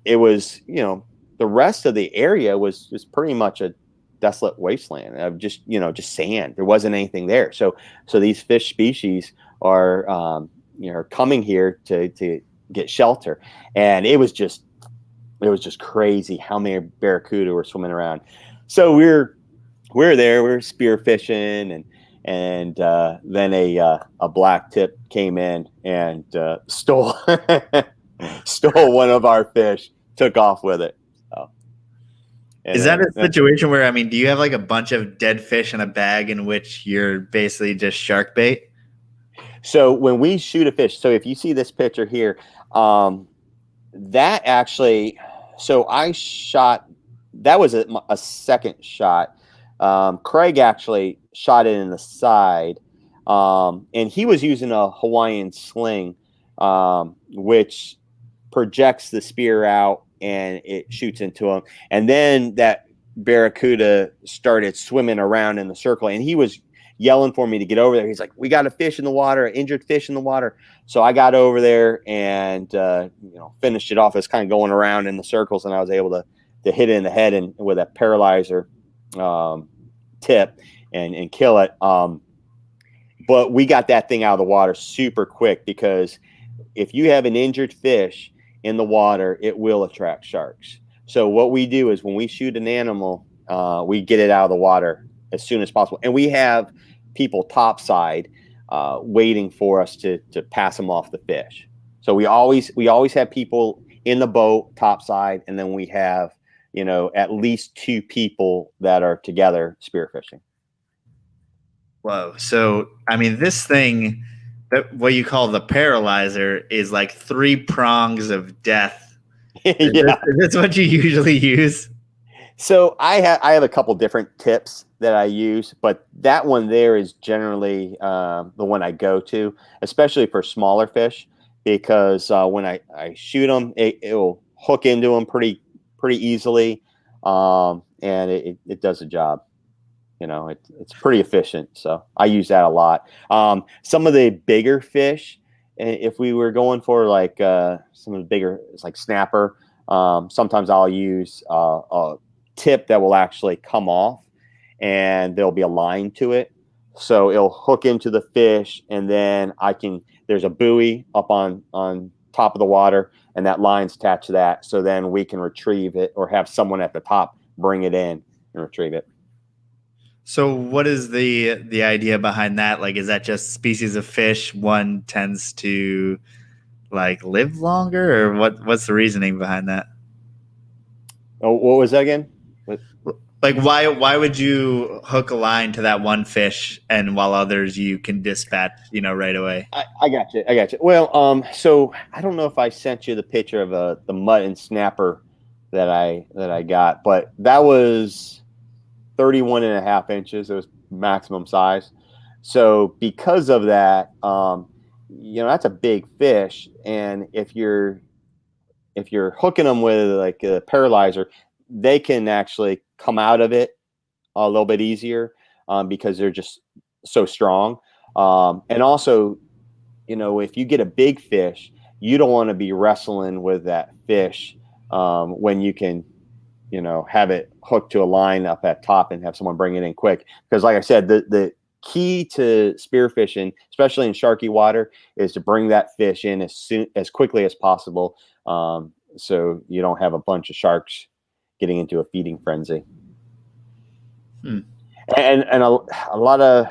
it was, the rest of the area was pretty much a desolate wasteland of just sand. There wasn't anything there. So these fish species are, coming here to get shelter. And it was just crazy how many barracuda were swimming around. So we're there, we're spear fishing, and then a black tip came in and stole one of our fish, took off with it. So, is that a situation where, do you have like a bunch of dead fish in a bag in which you're basically just shark bait? So when we shoot a fish, so if you see this picture here, that actually, so I shot, that was a second shot. Craig actually shot it in the side, and he was using a Hawaiian sling, which projects the spear out and it shoots into him. And then that barracuda started swimming around in the circle, and he was yelling for me to get over there. He's like, we got a fish in the water, an injured fish in the water. So I got over there and finished it off. It's kind of going around in the circles, and I was able to hit it in the head and with a paralyzer tip and kill it. But we got that thing out of the water super quick, because if you have an injured fish in the water, it will attract sharks. So what we do is when we shoot an animal, we get it out of the water as soon as possible. And we have people topside waiting for us to pass them off the fish. So we always have people in the boat topside, and then we have at least 2 people that are together spearfishing. Whoa. So, this thing, that what you call the paralyzer, is like 3 prongs of death. Yeah. Is this what you usually use? So I have a couple different tips that I use, but that one there is generally the one I go to, especially for smaller fish, because when I shoot them, it will hook into them pretty easily, and it does the job. It's pretty efficient, so I use that a lot. Some of the bigger fish, if we were going for like some of the bigger, it's like snapper, sometimes I'll use a tip that will actually come off, and there'll be a line to it, so it'll hook into the fish, and then there's a buoy up on top of the water, and that line's attached to that, so then we can retrieve it, or have someone at the top bring it in and retrieve it. So what is the idea behind that? Like, is that just species of fish one tends to like live longer, or what's the reasoning behind that? Oh, what was that again? Like, why would you hook a line to that one fish, and while others you can dispatch, right away? I got you. Well, so I don't know if I sent you the picture of the mutton snapper that I got, but that was 31.5 inches. It was maximum size. So because of that, that's a big fish, and if you're hooking them with like a paralyzer, they can actually come out of it a little bit easier, because they're just so strong. And also, if you get a big fish, you don't want to be wrestling with that fish when you can, have it hooked to a line up at top and have someone bring it in quick. Because like I said, the key to spearfishing, especially in sharky water, is to bring that fish in as quickly as possible, so you don't have a bunch of sharks getting into a feeding frenzy. And a lot of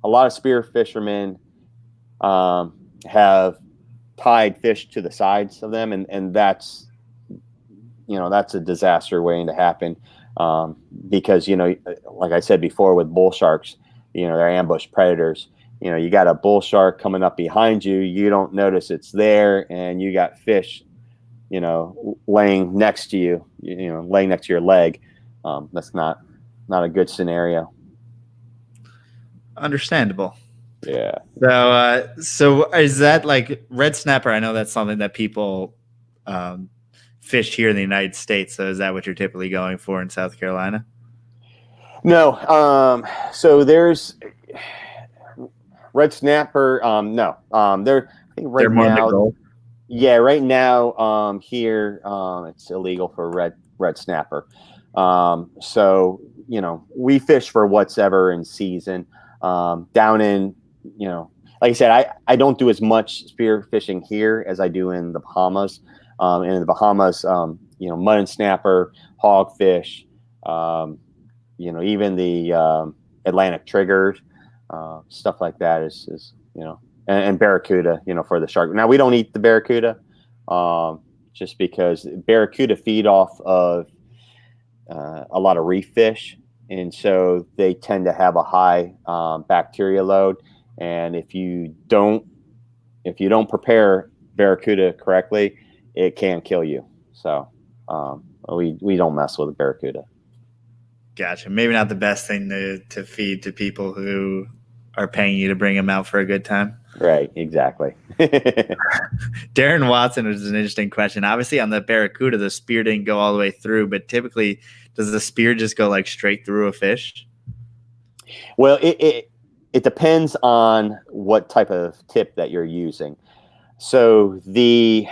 a lot of spear fishermen have tied fish to the sides of them, and that's that's a disaster waiting to happen, because like I said before with bull sharks, they're ambush predators. You got a bull shark coming up behind you, you don't notice it's there, and you got fish laying next to you, laying next to your leg. That's not a good scenario. Understandable. Yeah. So is that like red snapper? I know that's something that people fish here in the United States. So is that what you're typically going for in South Carolina? No. So there's red snapper. No. They're I think right They're more now. the goal. Yeah, right now here it's illegal for red snapper. So we fish for what's ever in season. Down in like I said, I don't do as much spear fishing here as I do in the Bahamas. In the Bahamas, mud and snapper, hogfish, even the Atlantic triggers, stuff like that is and barracuda, for the shark. Now we don't eat the barracuda, just because barracuda feed off of a lot of reef fish, and so they tend to have a high bacteria load. And if you don't prepare barracuda correctly, it can kill you. So we don't mess with the barracuda. Gotcha. Maybe not the best thing to feed to people who are paying you to bring them out for a good time. Right, exactly. Darren Watson was an interesting question. Obviously, on the barracuda, the spear didn't go all the way through, but typically, does the spear just go like straight through a fish? Well, it depends on what type of tip that you're using. So the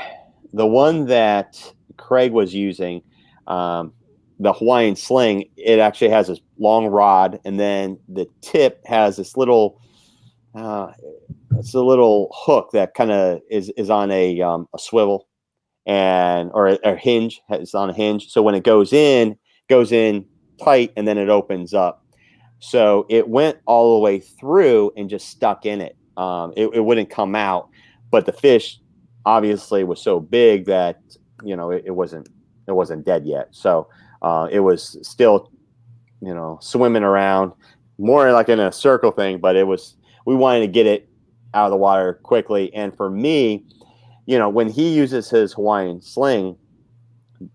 one that Craig was using, the Hawaiian sling, it actually has this long rod, and then the tip has this little it's a little hook that kind of is on a swivel, or a hinge. It's on a hinge. So when it goes in tight, and then it opens up. So it went all the way through and just stuck in it. It wouldn't come out, but the fish obviously was so big that it wasn't dead yet. So it was still swimming around, more like in a circle thing, but we wanted to get it out of the water quickly. And for me, when he uses his Hawaiian sling,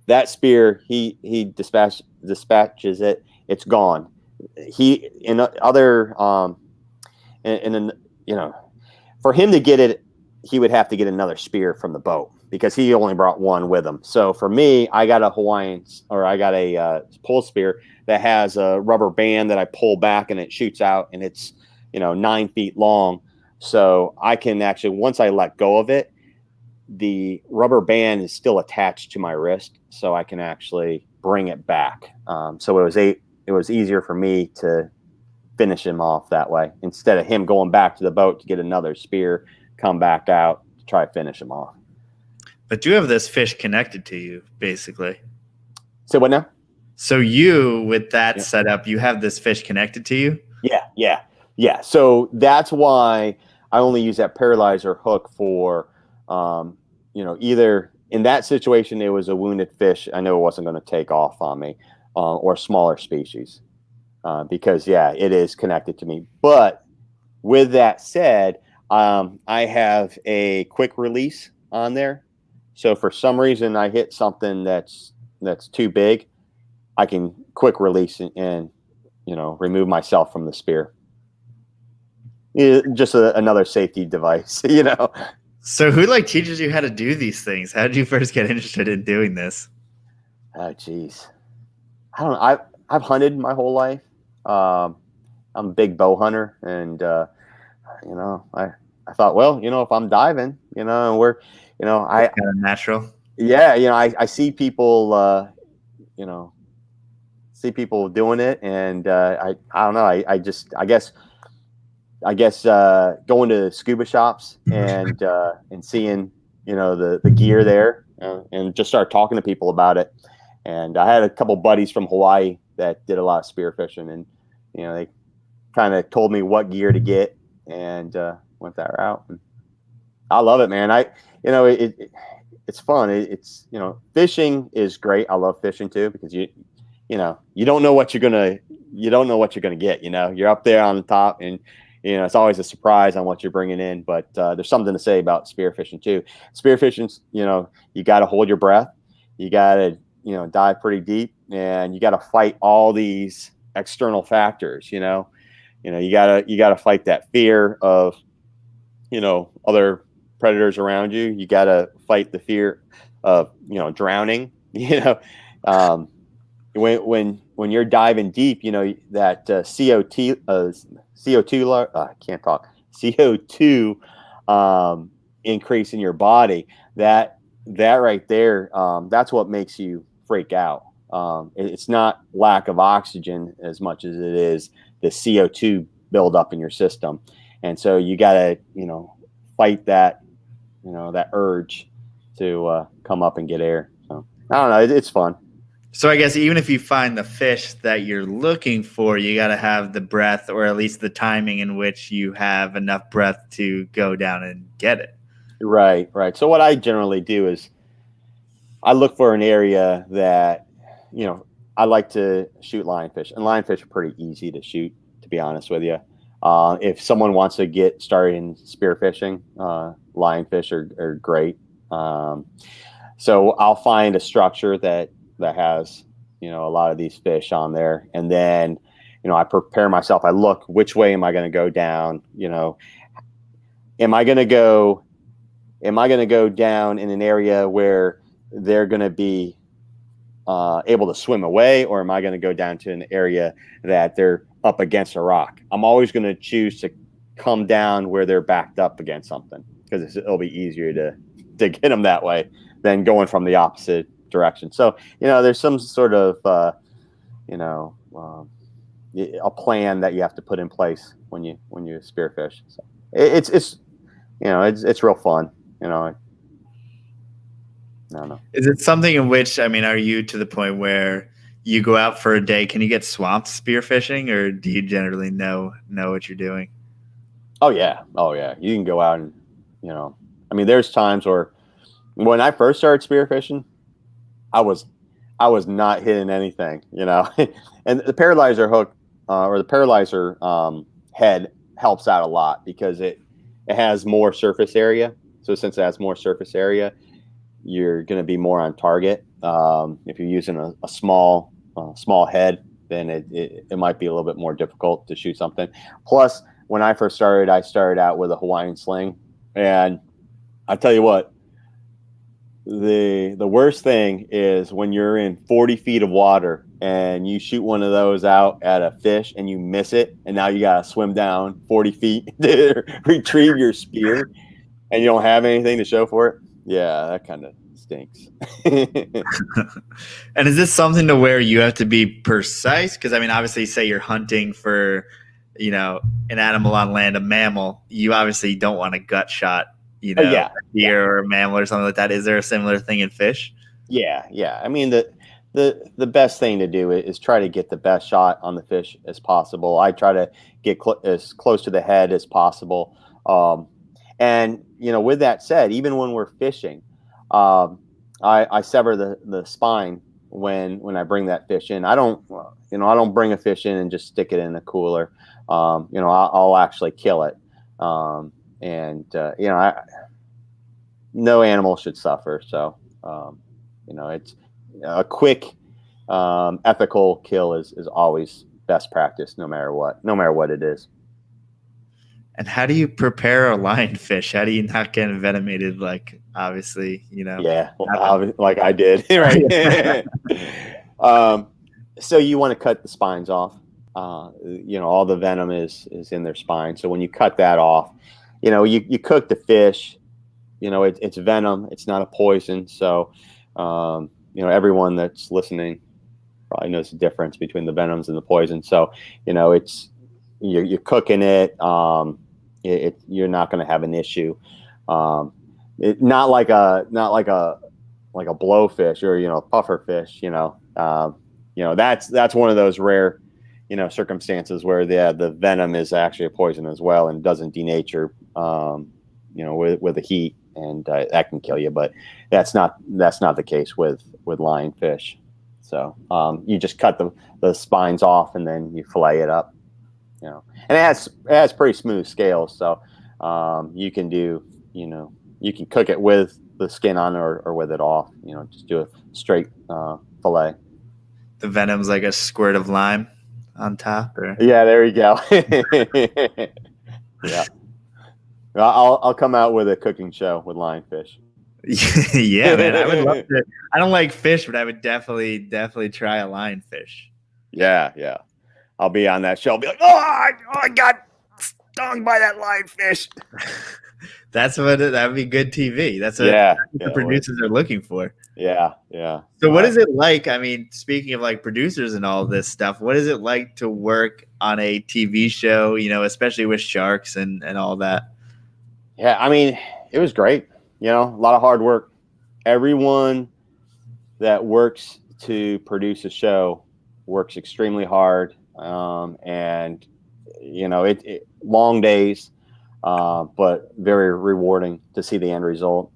that spear, he dispatches it, it's gone. For him to get it, he would have to get another spear from the boat, because he only brought one with him. So for me, I got a pull spear that has a rubber band that I pull back and it shoots out, and it's 9 feet long. So I can actually, once I let go of it, the rubber band is still attached to my wrist, so I can actually bring it back. So it was easier for me to finish him off that way, instead of him going back to the boat to get another spear, come back out to try to finish him off. But you have this fish connected to you, basically. So what now? So you, with that setup, you have this fish connected to you? Yeah. So that's why I only use that paralyzer hook for, either in that situation, it was a wounded fish. I know it wasn't going to take off on me, or smaller species, because it is connected to me. But with that said, I have a quick release on there. So for some reason I hit something that's too big, I can quick release and remove myself from the spear. Just another safety device, So who teaches you how to do these things? How did you first get interested in doing this? Oh, geez. I don't know. I've hunted my whole life. I'm a big bow hunter, and I thought, well, if I'm diving, and we're, I kind of natural. Yeah, I see people, doing it, and I don't know. I guess going to scuba shops and seeing the gear there, and just start talking to people about it. And I had a couple buddies from Hawaii that did a lot of spearfishing, and kind of told me what gear to get, and went that route. And I love it, man. It's fun. It's fishing is great. I love fishing too, because you don't know what you're gonna get. You're up there on the top, and it's always a surprise on what you're bringing in. But there's something to say about spearfishing too. Spearfishing, you got to hold your breath. You got to dive pretty deep, and you got to fight all these external factors. You gotta fight that fear of other predators around you. You gotta fight the fear of drowning. When you're diving deep, that CO2 increase in your body, that right there, that's what makes you freak out. It's not lack of oxygen as much as it is the CO2 buildup in your system. And so you got to, fight that, that urge to come up and get air. So I don't know. It's fun. So I guess even if you find the fish that you're looking for, you got to have the breath, or at least the timing in which you have enough breath to go down and get it. Right. So what I generally do is I look for an area that, I like to shoot lionfish, and lionfish are pretty easy to shoot, to be honest with you. If someone wants to get started in spearfishing, lionfish are great. So I'll find a structure that has, a lot of these fish on there. And then, I prepare myself. I look, which way am I going to go down? Am I going to go down in an area where they're going to be able to swim away, or am I going to go down to an area that they're up against a rock? I'm always going to choose to come down where they're backed up against something, because it'll be easier to get them that way than going from the opposite direction. So, there's some sort of, a plan that you have to put in place when you spearfish. So it's real fun. I don't know. Is it something in which, are you to the point where you go out for a day? Can you get swamped spearfishing, or do you generally know what you're doing? Oh yeah. You can go out and, there's times where when I first started spearfishing, I was not hitting anything, and the paralyzer hook or the paralyzer head helps out a lot, because it has more surface area. So since it has more surface area, you're going to be more on target. If you're using a small head, then it might be a little bit more difficult to shoot something. Plus, when I first started, I started out with a Hawaiian sling, and I tell you what, the worst thing is when you're in 40 feet of water and you shoot one of those out at a fish and you miss it, and now you got to swim down 40 feet to retrieve your spear, and you don't have anything to show for it. Yeah, that kind of stinks. And is this something to where you have to be precise? Because obviously, say you're hunting for, an animal on land, a mammal, you obviously don't want a gut shot, a deer or a mammal or something like that. Is there a similar thing in fish? Yeah. The best thing to do is try to get the best shot on the fish as possible. I try to get as close to the head as possible. And with that said, even when we're fishing, I sever the spine when I bring that fish in. I don't bring a fish in and just stick it in a cooler. I'll actually kill it. No animal should suffer. So, it's a quick, ethical kill is always best practice, no matter what it is. And how do you prepare a lionfish? How do you not get envenomated? Like, obviously, Yeah, like I did, right? So you want to cut the spines off. All the venom is in their spine. So when you cut that off, you cook the fish. It's venom. It's not a poison. So, everyone that's listening probably knows the difference between the venoms and the poison. So, it's you're cooking it. You're not going to have an issue. Not like a blowfish or puffer fish. That's one of those rare circumstances where the venom is actually a poison as well and doesn't denature, with the heat, and that can kill you. But that's not the case with lionfish. So you just cut the spines off and then you fillet it up, and it has pretty smooth scales. So you can do, you can cook it with the skin on or with it off, just do a straight fillet. The venom's like a squirt of lime on top, or yeah, there you go. Yeah, I'll come out with a cooking show with lionfish. Yeah, man, I would love to. I don't like fish, but I would definitely try a lionfish. Yeah, I'll be on that show. I'll be like, I got stung by that lionfish. That would be good TV. That's what the producers are looking for. Yeah. So what is it like? I mean, speaking of like producers and all this stuff, what is it like to work on a TV show, especially with sharks and all that? Yeah, I mean, it was great. A lot of hard work. Everyone that works to produce a show works extremely hard. And it long days, but very rewarding to see the end result.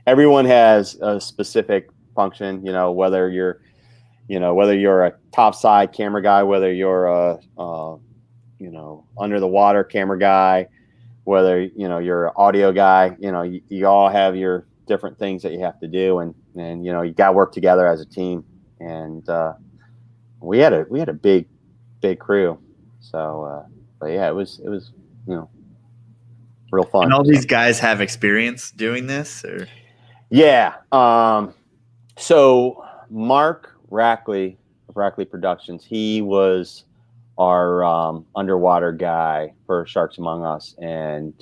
Everyone has a specific function, whether you're a topside camera guy, whether you're a under the water camera guy, whether you're an audio guy, you all have your different things that you have to do, and you got to work together as a team. And we had a big crew. So but yeah, it was real fun. And all these guys have experience doing this, or? Yeah. So Mark Rackley of Rackley Productions, he was our underwater guy for Sharks Among Us, and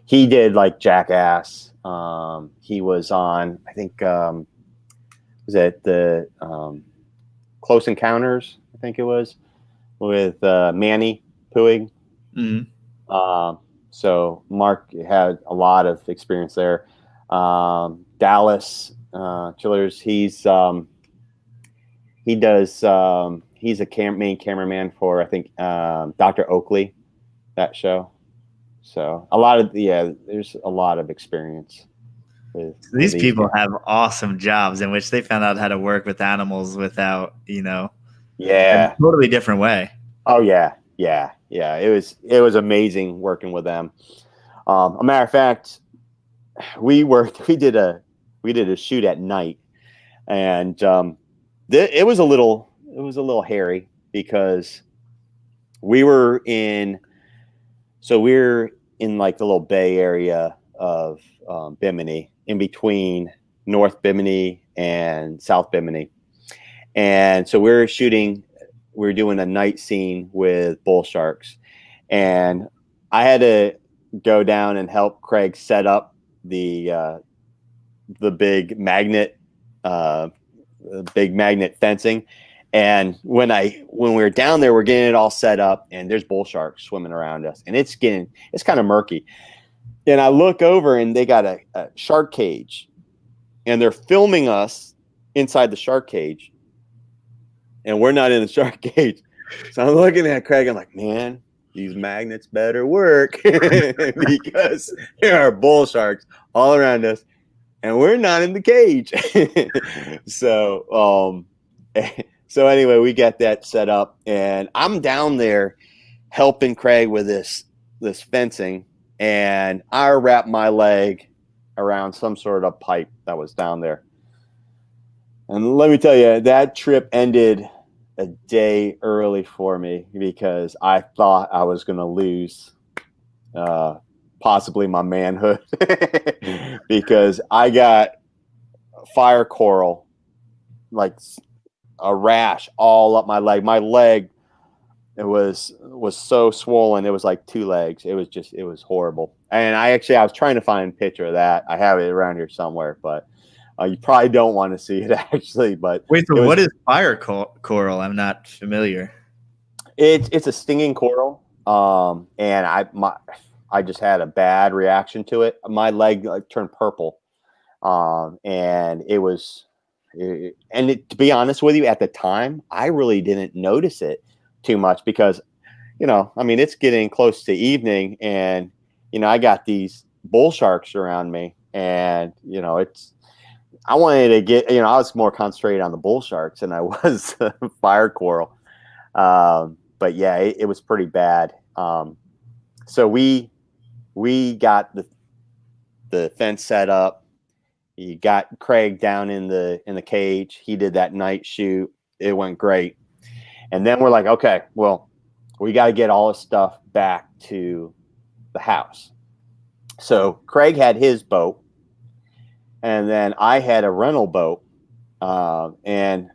he did like Jackass. He was on, I think, was it the Close Encounters? I think it was with Manny Puig. Mm-hmm. So Mark had a lot of experience there. Dallas Chillers, he's a main cameraman for, I think, Dr. Oakley, that show. So there's a lot of experience. These people have awesome jobs in which they found out how to work with animals without, in a totally different way. Oh yeah. It was amazing working with them. A matter of fact, we did a shoot at night, and it was a little hairy because we're in like the little bay area of Bimini, in between North Bimini and South Bimini, and so we're doing a night scene with bull sharks, and I had to go down and help Craig set up the big magnet fencing. And when we were down there, we're getting it all set up, and there's bull sharks swimming around us, and it's kind of murky. And I look over, and they got a shark cage, and they're filming us inside the shark cage, and we're not in the shark cage. So I'm looking at Craig, I'm like, man, these magnets better work because there are bull sharks all around us, and we're not in the cage. So anyway, we got that set up, and I'm down there helping Craig with this fencing, and I wrapped my leg around some sort of pipe that was down there. And let me tell you, that trip ended a day early for me because I thought I was going to lose possibly my manhood because I got fire coral, like a rash all up my leg. My leg, it was so swollen. It was like two legs. It was horrible. And I was trying to find a picture of that. I have it around here somewhere, but you probably don't want to see it actually. But wait, so what is fire coral? I'm not familiar. It's a stinging coral. And I just had a bad reaction to it. My leg turned purple. And it was To be honest with you, at the time, I really didn't notice it too much because, I mean, it's getting close to evening, and I got these bull sharks around me, and I wanted to get, I was more concentrated on the bull sharks than I was fire coral. But yeah, it was pretty bad. So we got the fence set up. You got Craig down in the cage. He did that night shoot. It went great. And then we're like, okay, well, we got to get all this stuff back to the house. So Craig had his boat, and then I had a rental boat. And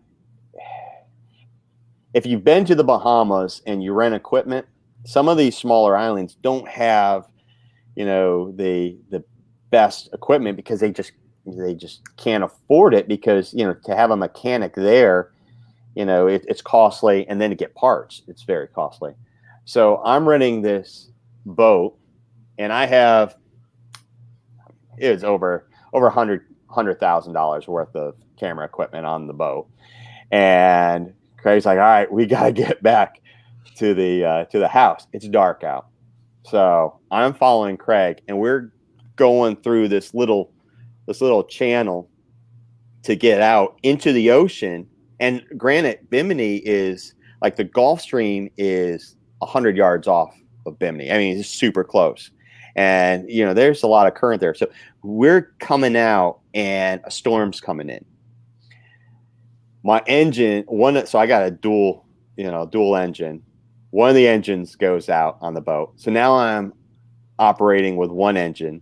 if you've been to the Bahamas and you rent equipment, some of these smaller islands don't have, the best equipment because they just can't afford it, because, to have a mechanic there, it's costly, and then to get parts, it's very costly. So I'm renting this boat, and it's over $100,000 worth of camera equipment on the boat. And Craig's like, all right, we got to get back to the house. It's dark out. So I'm following Craig, and we're going through this little channel to get out into the ocean. And granted, Bimini is like, the Gulf Stream is 100 yards off of Bimini. I mean, it's super close. And, there's a lot of current there. So we're coming out, and a storm's coming in. My engine, so I got a dual engine. One of the engines goes out on the boat. So now I'm operating with one engine.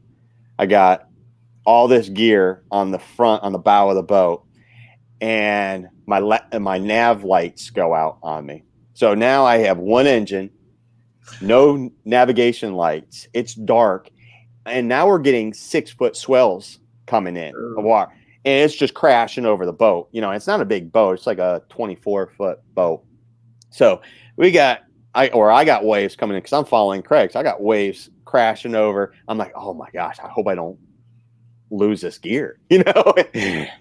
I got all this gear on the bow of the boat, and my nav lights go out on me. So now I have one engine, no navigation lights. It's dark, and now we're getting 6-foot swells coming in of water, and it's just crashing over the boat. It's not a big boat; it's like a 24-foot boat. So I got waves coming in because I'm following Craig. So I got waves crashing over. I'm like, oh my gosh, I hope I don't lose this gear,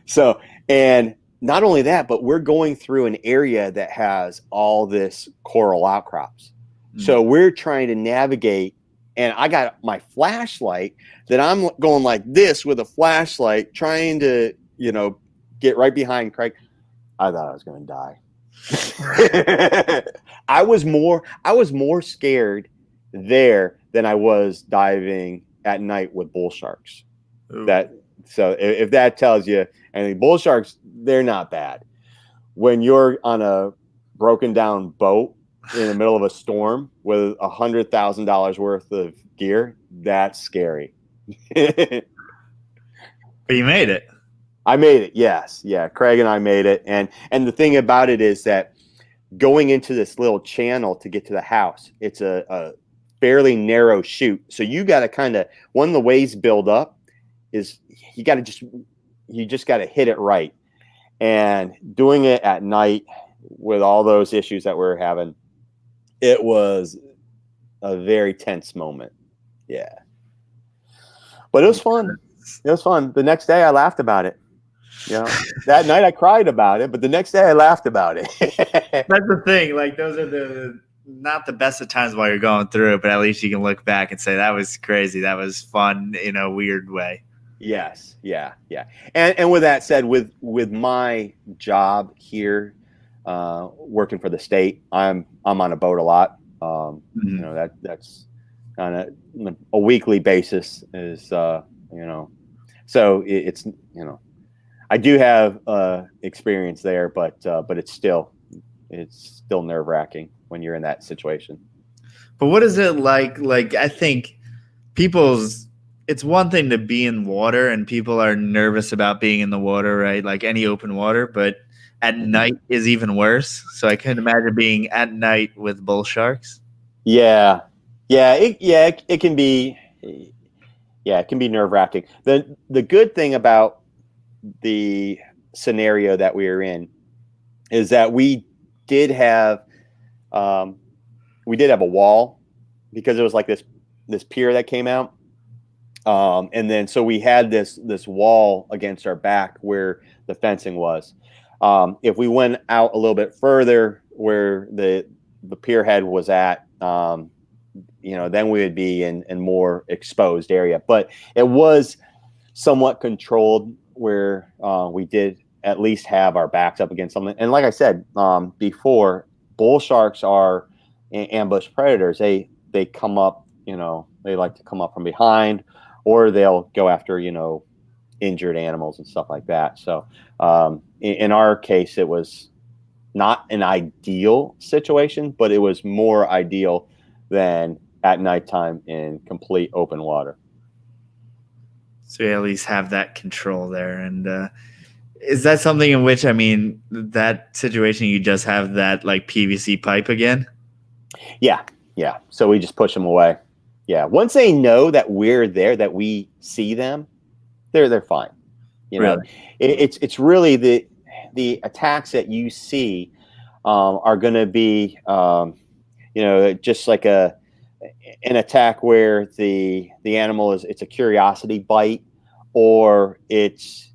So, and not only that, but we're going through an area that has all this coral outcrops. So we're trying to navigate, and I got my flashlight that I'm going like this with a flashlight, trying to, get right behind Craig. I thought I was going to die. I was more scared there than I was diving at night with bull sharks. So if that tells you anything, bull sharks, they're not bad. When you're on a broken down boat in the middle of a storm with $100,000 worth of gear, that's scary. But you made it. I made it. Yes. Yeah. Craig and I made it. And the thing about it is that going into this little channel to get to the house, it's a fairly narrow chute. So you got to kind of, when the waves build up, is you just got to hit it right. And doing it at night with all those issues that we're having, it was a very tense moment. Yeah. But it was fun. It was fun. The next day I laughed about it. That night I cried about it, but the next day I laughed about it. That's the thing. Like, those are not the best of times while you're going through it, but at least you can look back and say that was crazy. That was fun in a weird way. Yes. Yeah. And with that said, with my job here, working for the state, I'm on a boat a lot. That's kind of a weekly basis is, so it's, I do have experience there, but it's still nerve-wracking when you're in that situation. But what is it like? Like, I think it's one thing to be in water, and people are nervous about being in the water, right? Like any open water, but at night is even worse. So I couldn't imagine being at night with bull sharks. Yeah. It can be. Yeah, it can be nerve-wracking. The good thing about the scenario that we were in is that we did have a wall, because it was like this pier that came out, And then so we had this wall against our back where the fencing was. If we went out a little bit further where the pier head was at, then we would be in more exposed area. But it was somewhat controlled where we did at least have our backs up against something. And like I said before, bull sharks are ambush predators. They come up, they like to come up from behind, or they'll go after, injured animals and stuff like that. So in our case, it was not an ideal situation, but it was more ideal than at nighttime in complete open water. So you at least have that control there. And is that something in which, that situation, you just have that like PVC pipe again? Yeah. So we just push them away. Yeah. Once they know that we're there, that we see them, they're fine. Really? It's really the attacks that you see are going to be, just like an attack where the animal it's a curiosity bite, or it's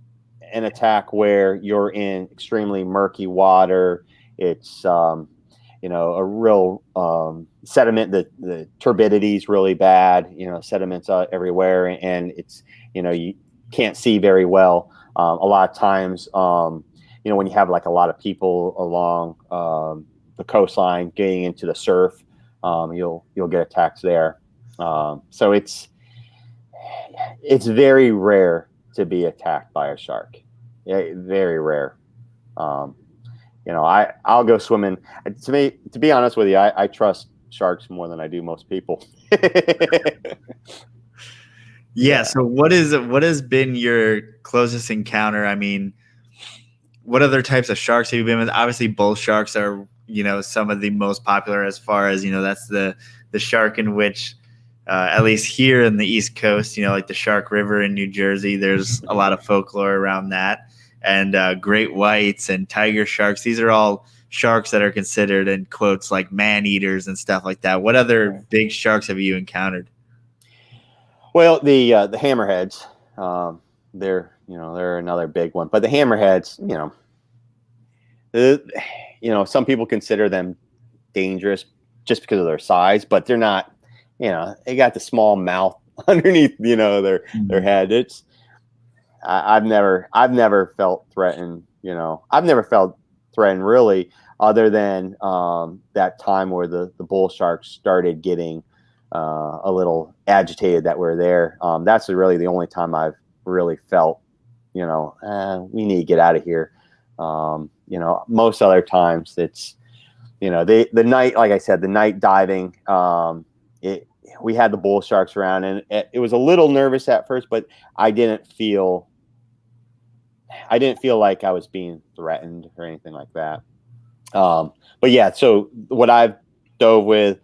an attack where you're in extremely murky water. It's a real sediment. The turbidity is really bad. Sediments everywhere, and it's you can't see very well. A lot of times, when you have like a lot of people along the coastline getting into the surf, you'll get attacks there. So it's very rare to be attacked by a shark. Yeah, very rare. I'll go swimming. To be honest with you, I trust sharks more than I do most people. Yeah. So what has been your closest encounter? What other types of sharks have you been with? Obviously, bull sharks are, some of the most popular, as far as, that's the shark in which, at least here in the East Coast, like the Shark River in New Jersey, there's a lot of folklore around that. And great whites and tiger sharks, these are all sharks that are considered, in quotes, like man eaters and stuff like that. What other big sharks have you encountered? Well, the hammerheads, they're another big one. But the hammerheads, some people consider them dangerous just because of their size, but they're not. They got the small mouth underneath, their head. It's I've never felt threatened. I've never felt threatened really, other than that time where the bull sharks started getting a little agitated that we're there. That's really the only time I've really felt, we need to get out of here. Most other times it's, the night, like I said, the night diving, we had the bull sharks around, and it was a little nervous at first, but I didn't feel like I was being threatened or anything like that. But yeah, so what I've dove with,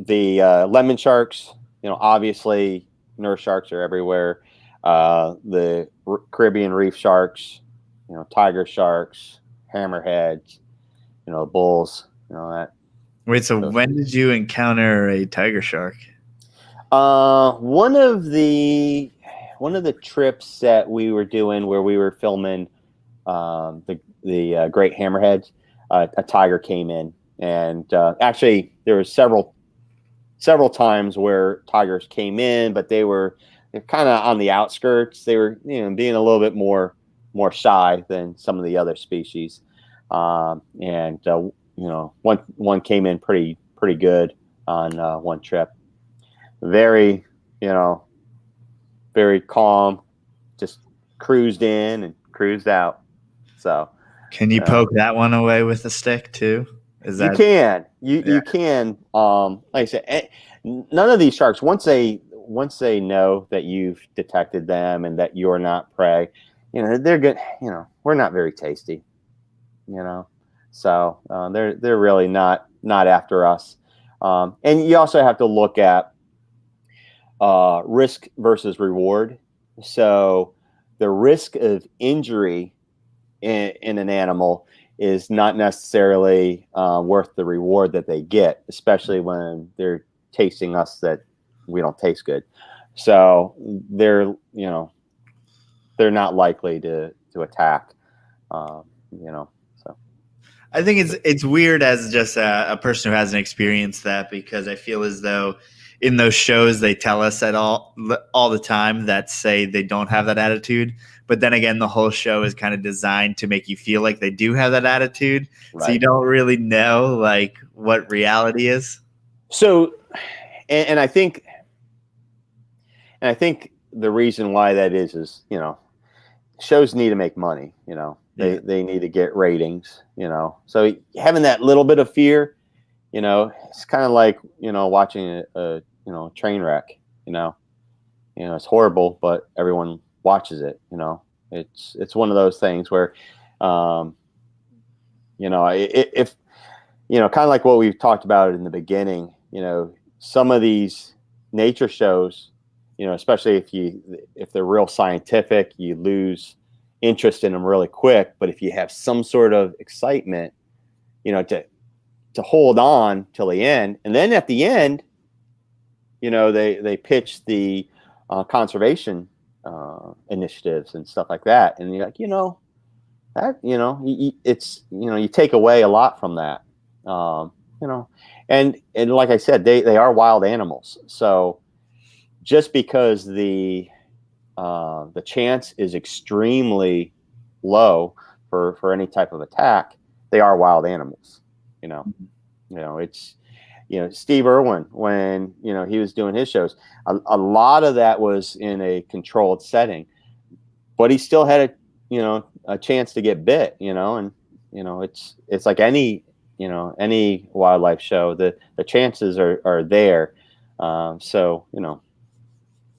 the lemon sharks, obviously nurse sharks are everywhere. The Caribbean reef sharks, tiger sharks, hammerheads, bulls, that. Wait, so when did you encounter a tiger shark? One of the trips that we were doing, where we were filming the great hammerheads, a tiger came in, and actually there were several times where tigers came in, but they're kind of on the outskirts. They were being a little bit more shy than some of the other species, and one came in pretty good on one trip. Very very calm, just cruised in and cruised out. So can you poke that one away with a stick too? You can. Like I said, none of these sharks, once they know that you've detected them and that you're not prey, they're good. We're not very tasty. So they're really not after us. And you also have to look at risk versus reward. So the risk of injury in an animal is not necessarily worth the reward that they get, especially when they're tasting us that we don't taste good. So they're they're not likely to attack. So I think it's weird as just a person who hasn't experienced that, because I feel as though in those shows they tell us at all the time that say they don't have that attitude, but then again the whole show is kind of designed to make you feel like they do have that attitude, so you don't really know like what reality is. So, and I think the reason why that is shows need to make money. They need to get ratings. So having that little bit of fear, it's kind of like watching a train wreck. It's horrible, but everyone watches it. It's one of those things where, if kind of like what we've talked about in the beginning. Some of these nature shows, especially if they're real scientific, you lose interest in them really quick. But if you have some sort of excitement, to hold on till the end, and then at the end, they pitch the conservation initiatives and stuff like that, and you're like, that it's you take away a lot from that, and like I said, they are wild animals. So just because the chance is extremely low for any type of attack, they are wild animals. It's Steve Irwin, when he was doing his shows, a lot of that was in a controlled setting, but he still had a chance to get bit. And it's like any wildlife show, the chances are there. So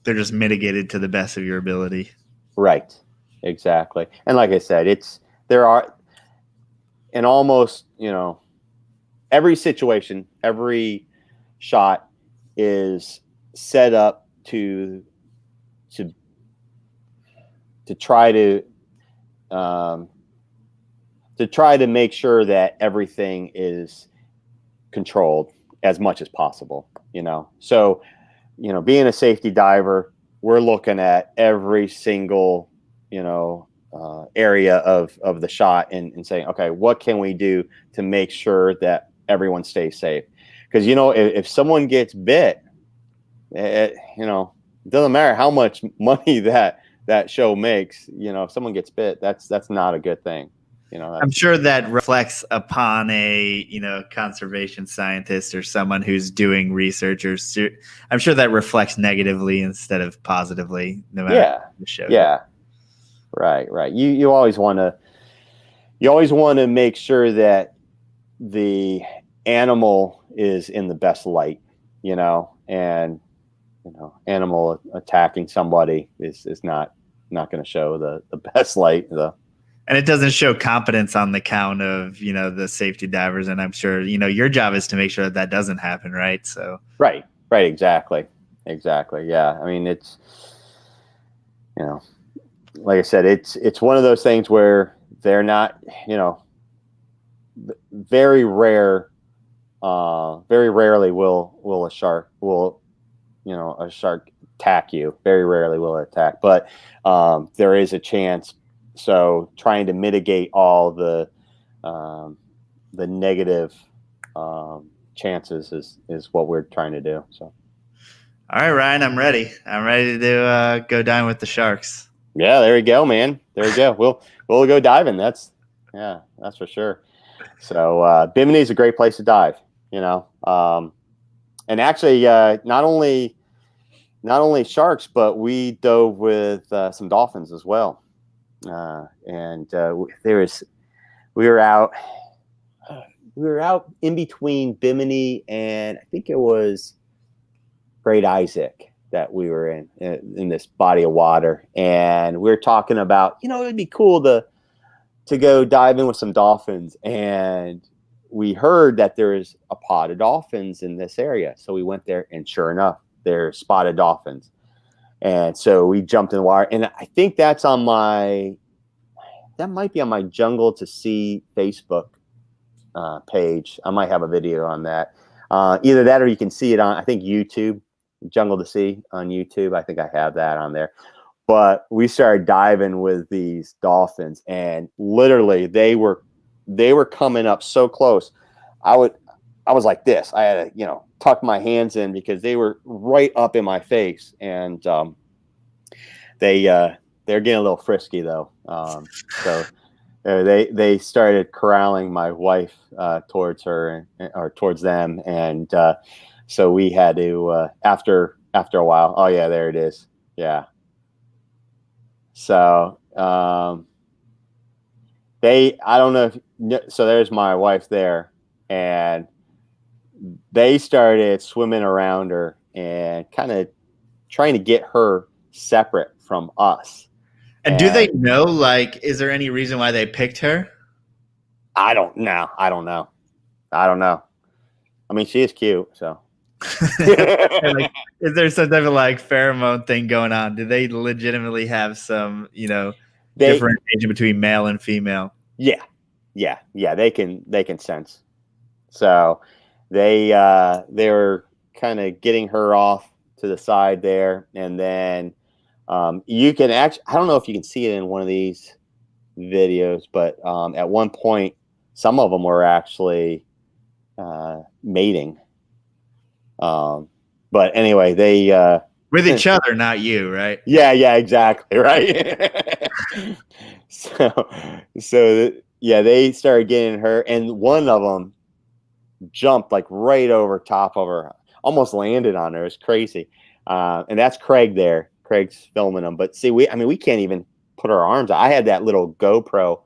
they're just mitigated to the best of your ability. Right. Exactly. And like I said, there are in almost, every situation, every shot is set up to try to make sure that everything is controlled as much as possible. So being a safety diver, we're looking at every single area of the shot and saying, okay, what can we do to make sure that everyone stays safe? Because if someone gets bit, it doesn't matter how much money that show makes. If someone gets bit, that's not a good thing. I'm sure that reflects upon a conservation scientist or someone who's doing research, or I'm sure that reflects negatively instead of positively, no matter the show. Yeah. Right. You always want to make sure that the animal is in the best light, and animal attacking somebody is not going to show the best light. And it doesn't show competence on the count of the safety divers, and I'm sure your job is to make sure that doesn't happen, right? So right, exactly, yeah. I mean, it's like I said, it's one of those things where they're not, very rarely will a shark attack you. Very rarely will it attack, but there is a chance. So trying to mitigate all the negative chances is what we're trying to do. So, all right, Ryan, I'm ready to go dive with the sharks. Yeah, there you go, man. There you go. We'll go diving. That's for sure. So Bimini is a great place to dive. And actually, not only sharks, but we dove with some dolphins as well. And we were out in between Bimini and I think it was Great Isaac that we were in this body of water, and we were talking about it'd be cool to go dive in with some dolphins, and we heard that there's a pod of dolphins in this area, so we went there, and sure enough, there's spotted dolphins. And so we jumped in the water, and I think that might be on my Jungle to See Facebook page. I might have a video on that. Either that or you can see it on, I think, YouTube. Jungle to Sea on YouTube. I think I have that on there. But we started diving with these dolphins, and literally they were coming up so close. I was like this. I had to, tuck my hands in because they were right up in my face, and they're getting a little frisky though. So they started corralling my wife towards her or towards them, and so we had to after a while. Oh yeah, there it is. Yeah. So I don't know if, so there's my wife there, and they started swimming around her and kind of trying to get her separate from us. And do they know, like, is there any reason why they picked her? I don't know. I mean, she is cute, so. Like, is there some type of like pheromone thing going on? Do they legitimately have some, differentiation between male and female? Yeah. They can sense. So they were kind of getting her off to the side there, and then you can actually, I don't know if you can see it in one of these videos, but at one point, some of them were actually mating. But anyway, they with each other, not you, right? Yeah, exactly, right. so yeah, they started getting her, and one of them jumped like right over top of her, almost landed on her. It's crazy. And that's Craig there. Craig's filming them. But see, we can't even put our arms out. I had that little GoPro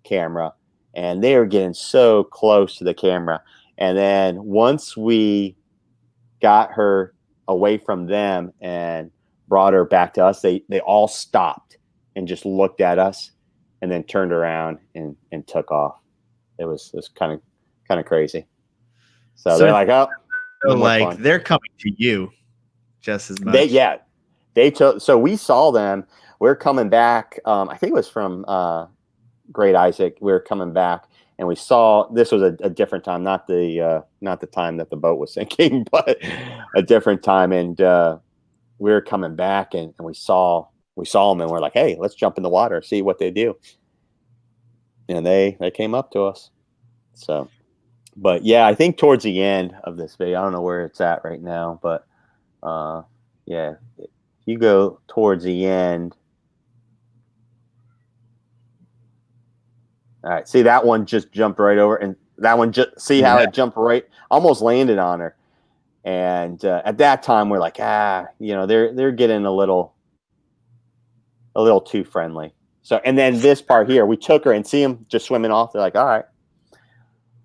camera, and they were getting so close to the camera. And then once we got her away from them and brought her back to us, they all stopped and just looked at us and then turned around and took off. It was kind of crazy. So they're like, oh, so like they're coming to you just as much. They took. So we saw them. We're coming back. I think it was from Great Isaac. We were coming back, and we saw this was a different time, not the time that the boat was sinking, but a different time. And we were coming back, and we saw them, and we're like, hey, let's jump in the water, see what they do. And they came up to us. So. But yeah, I think towards the end of this video, I don't know where it's at right now, but yeah, if you go towards the end. All right, see that one just jumped right over, and that one just how it jumped right, almost landed on her. And at that time, we're like, they're getting a little too friendly. So, and then this part here, we took her and see them just swimming off. They're like, all right.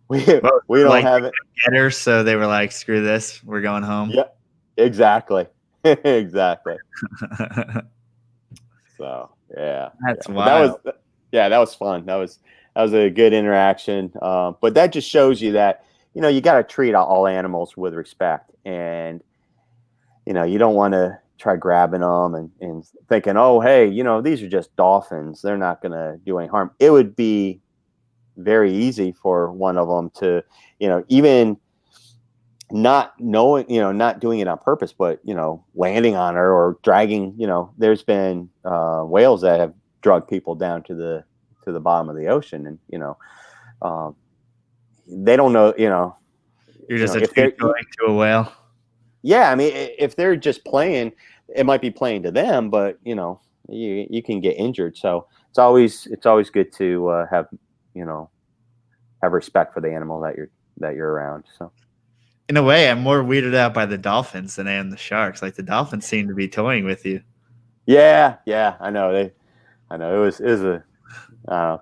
We don't have it. Get her, so they were like, "Screw this, we're going home." Yeah, exactly, exactly. So yeah, that's wild. That was fun. That was a good interaction. But that just shows you that you got to treat all animals with respect, and you don't want to try grabbing them and thinking, oh hey, these are just dolphins. They're not going to do any harm. It would be very easy for one of them to, even not knowing, not doing it on purpose, but, landing on her or dragging, there's been whales that have dragged people down to the bottom of the ocean. And, they don't know, you're just if they're going to a whale. Yeah. I mean, if they're just playing, it might be playing to them, but, you can get injured. So it's always good to have respect for the animal that you're around. So in a way, I'm more weirded out by the dolphins than I am the sharks. Like the dolphins seem to be toying with you. Yeah, I know. It was a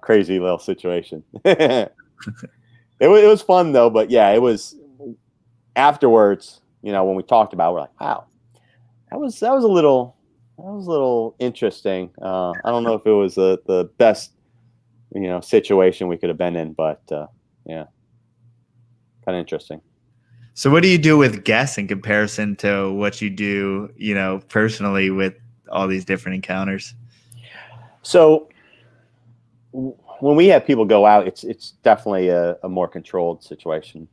crazy little situation. It was fun though, but yeah, it was afterwards, when we talked about it, we're like, wow, that was a little interesting. I don't know if it was the best situation we could have been in, but yeah, kind of interesting. So what do you do with guests in comparison to what you do, personally with all these different encounters? So when we have people go out, it's definitely a more controlled situation.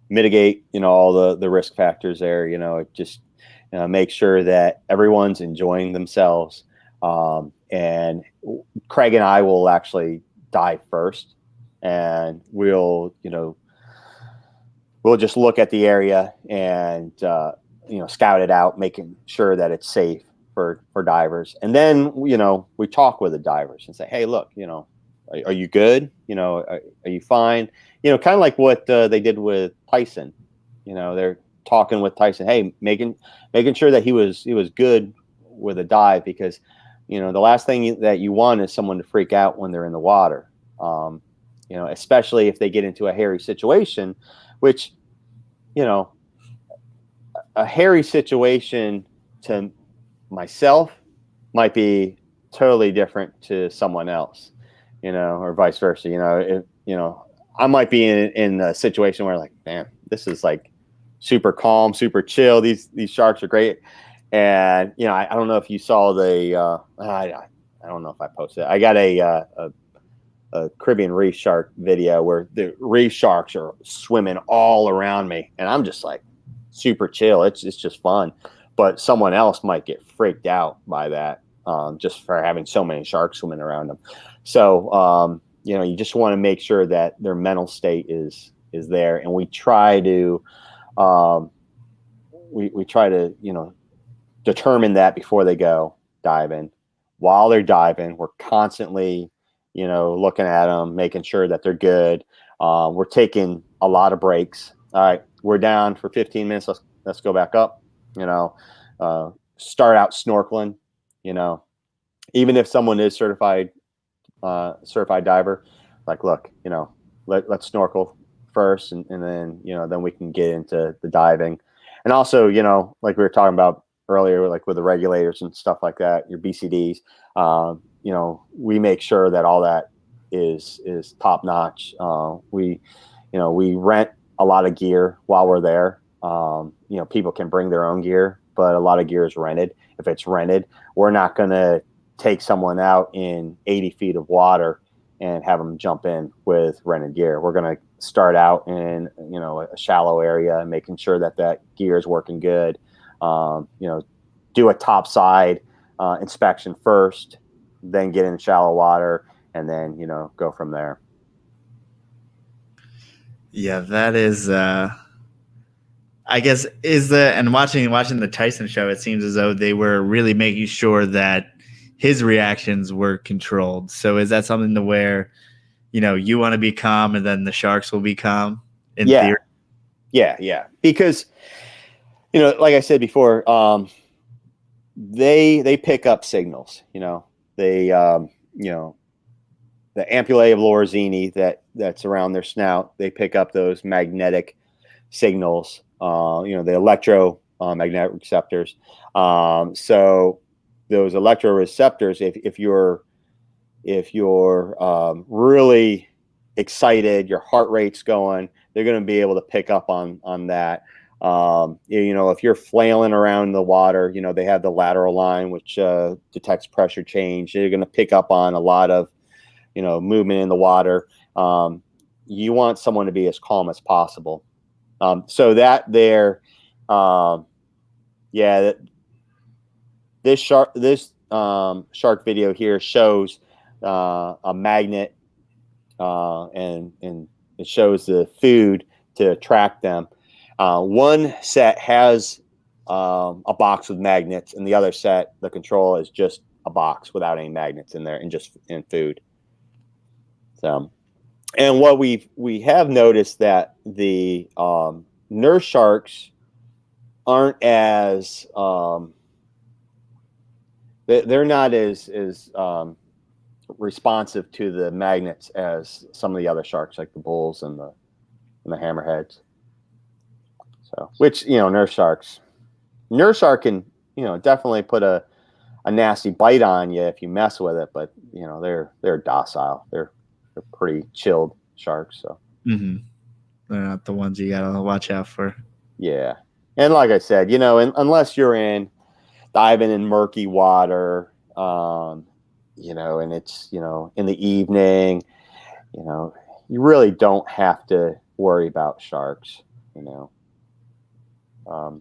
mitigate, all the risk factors there. Just make sure that everyone's enjoying themselves. And Craig and I will actually dive first, and we'll just look at the area and scout it out, making sure that it's safe for divers. And then we talk with the divers and say, hey, look, are you good? Are you fine? Kind of like what they did with Tyson. They're talking with Tyson, hey, making sure that he was good with a dive, because the last thing that you want is someone to freak out when they're in the water. Especially if they get into a hairy situation, which a hairy situation to myself might be totally different to someone else, or vice versa. I might be in a situation where, like, man, this is like super calm, super chill. These sharks are great. And, I don't know if you saw I don't know if I posted it. I got a Caribbean reef shark video where the reef sharks are swimming all around me, and I'm just like super chill. It's just fun. But someone else might get freaked out by that, just for having so many sharks swimming around them. So, you just want to make sure that their mental state is there. And we try to, we try to, determine that before they go diving. While they're diving, we're constantly, looking at them, making sure that they're good. We're taking a lot of breaks. All right, we're down for 15 minutes. Let's go back up. Start out snorkeling. Even if someone is certified diver, like, look, let's snorkel first, and then then we can get into the diving. And also, like we were talking about earlier, like with the regulators and stuff like that, your BCDs, we make sure that all that is top notch. We rent a lot of gear while we're there. People can bring their own gear, but a lot of gear is rented. If it's rented, we're not going to take someone out in 80 feet of water and have them jump in with rented gear. We're going to start out in, a shallow area, making sure that gear is working good. Do a topside inspection first, then get in shallow water, and then, go from there. Yeah, that is, I guess, and watching the Tyson show, it seems as though they were really making sure that his reactions were controlled. So is that something to where, you want to be calm and then the sharks will be calm in theory? Yeah. Because, like I said before, they pick up signals. They the ampullae of Lorenzini that's around their snout, they pick up those magnetic signals. The electromagnetic receptors. So those electroreceptors, if you're really excited, your heart rate's going, they're going to be able to pick up on that. If you're flailing around the water, they have the lateral line, which detects pressure change. They're going to pick up on a lot of, movement in the water. You want someone to be as calm as possible. So that there, this shark video here shows a magnet, and it shows the food to attract them. One set has a box with magnets, and the other set, the control, is just a box without any magnets in there and just in food. So, and what we have noticed that the nurse sharks aren't as they're not as responsive to the magnets as some of the other sharks, like the bulls and the hammerheads. So, which, nurse shark can, definitely put a nasty bite on you if you mess with it, but they're docile. They're pretty chilled sharks. So they're not the ones you gotta watch out for. Yeah, and like I said, unless you're diving in murky water, and it's in the evening, you really don't have to worry about sharks. you know.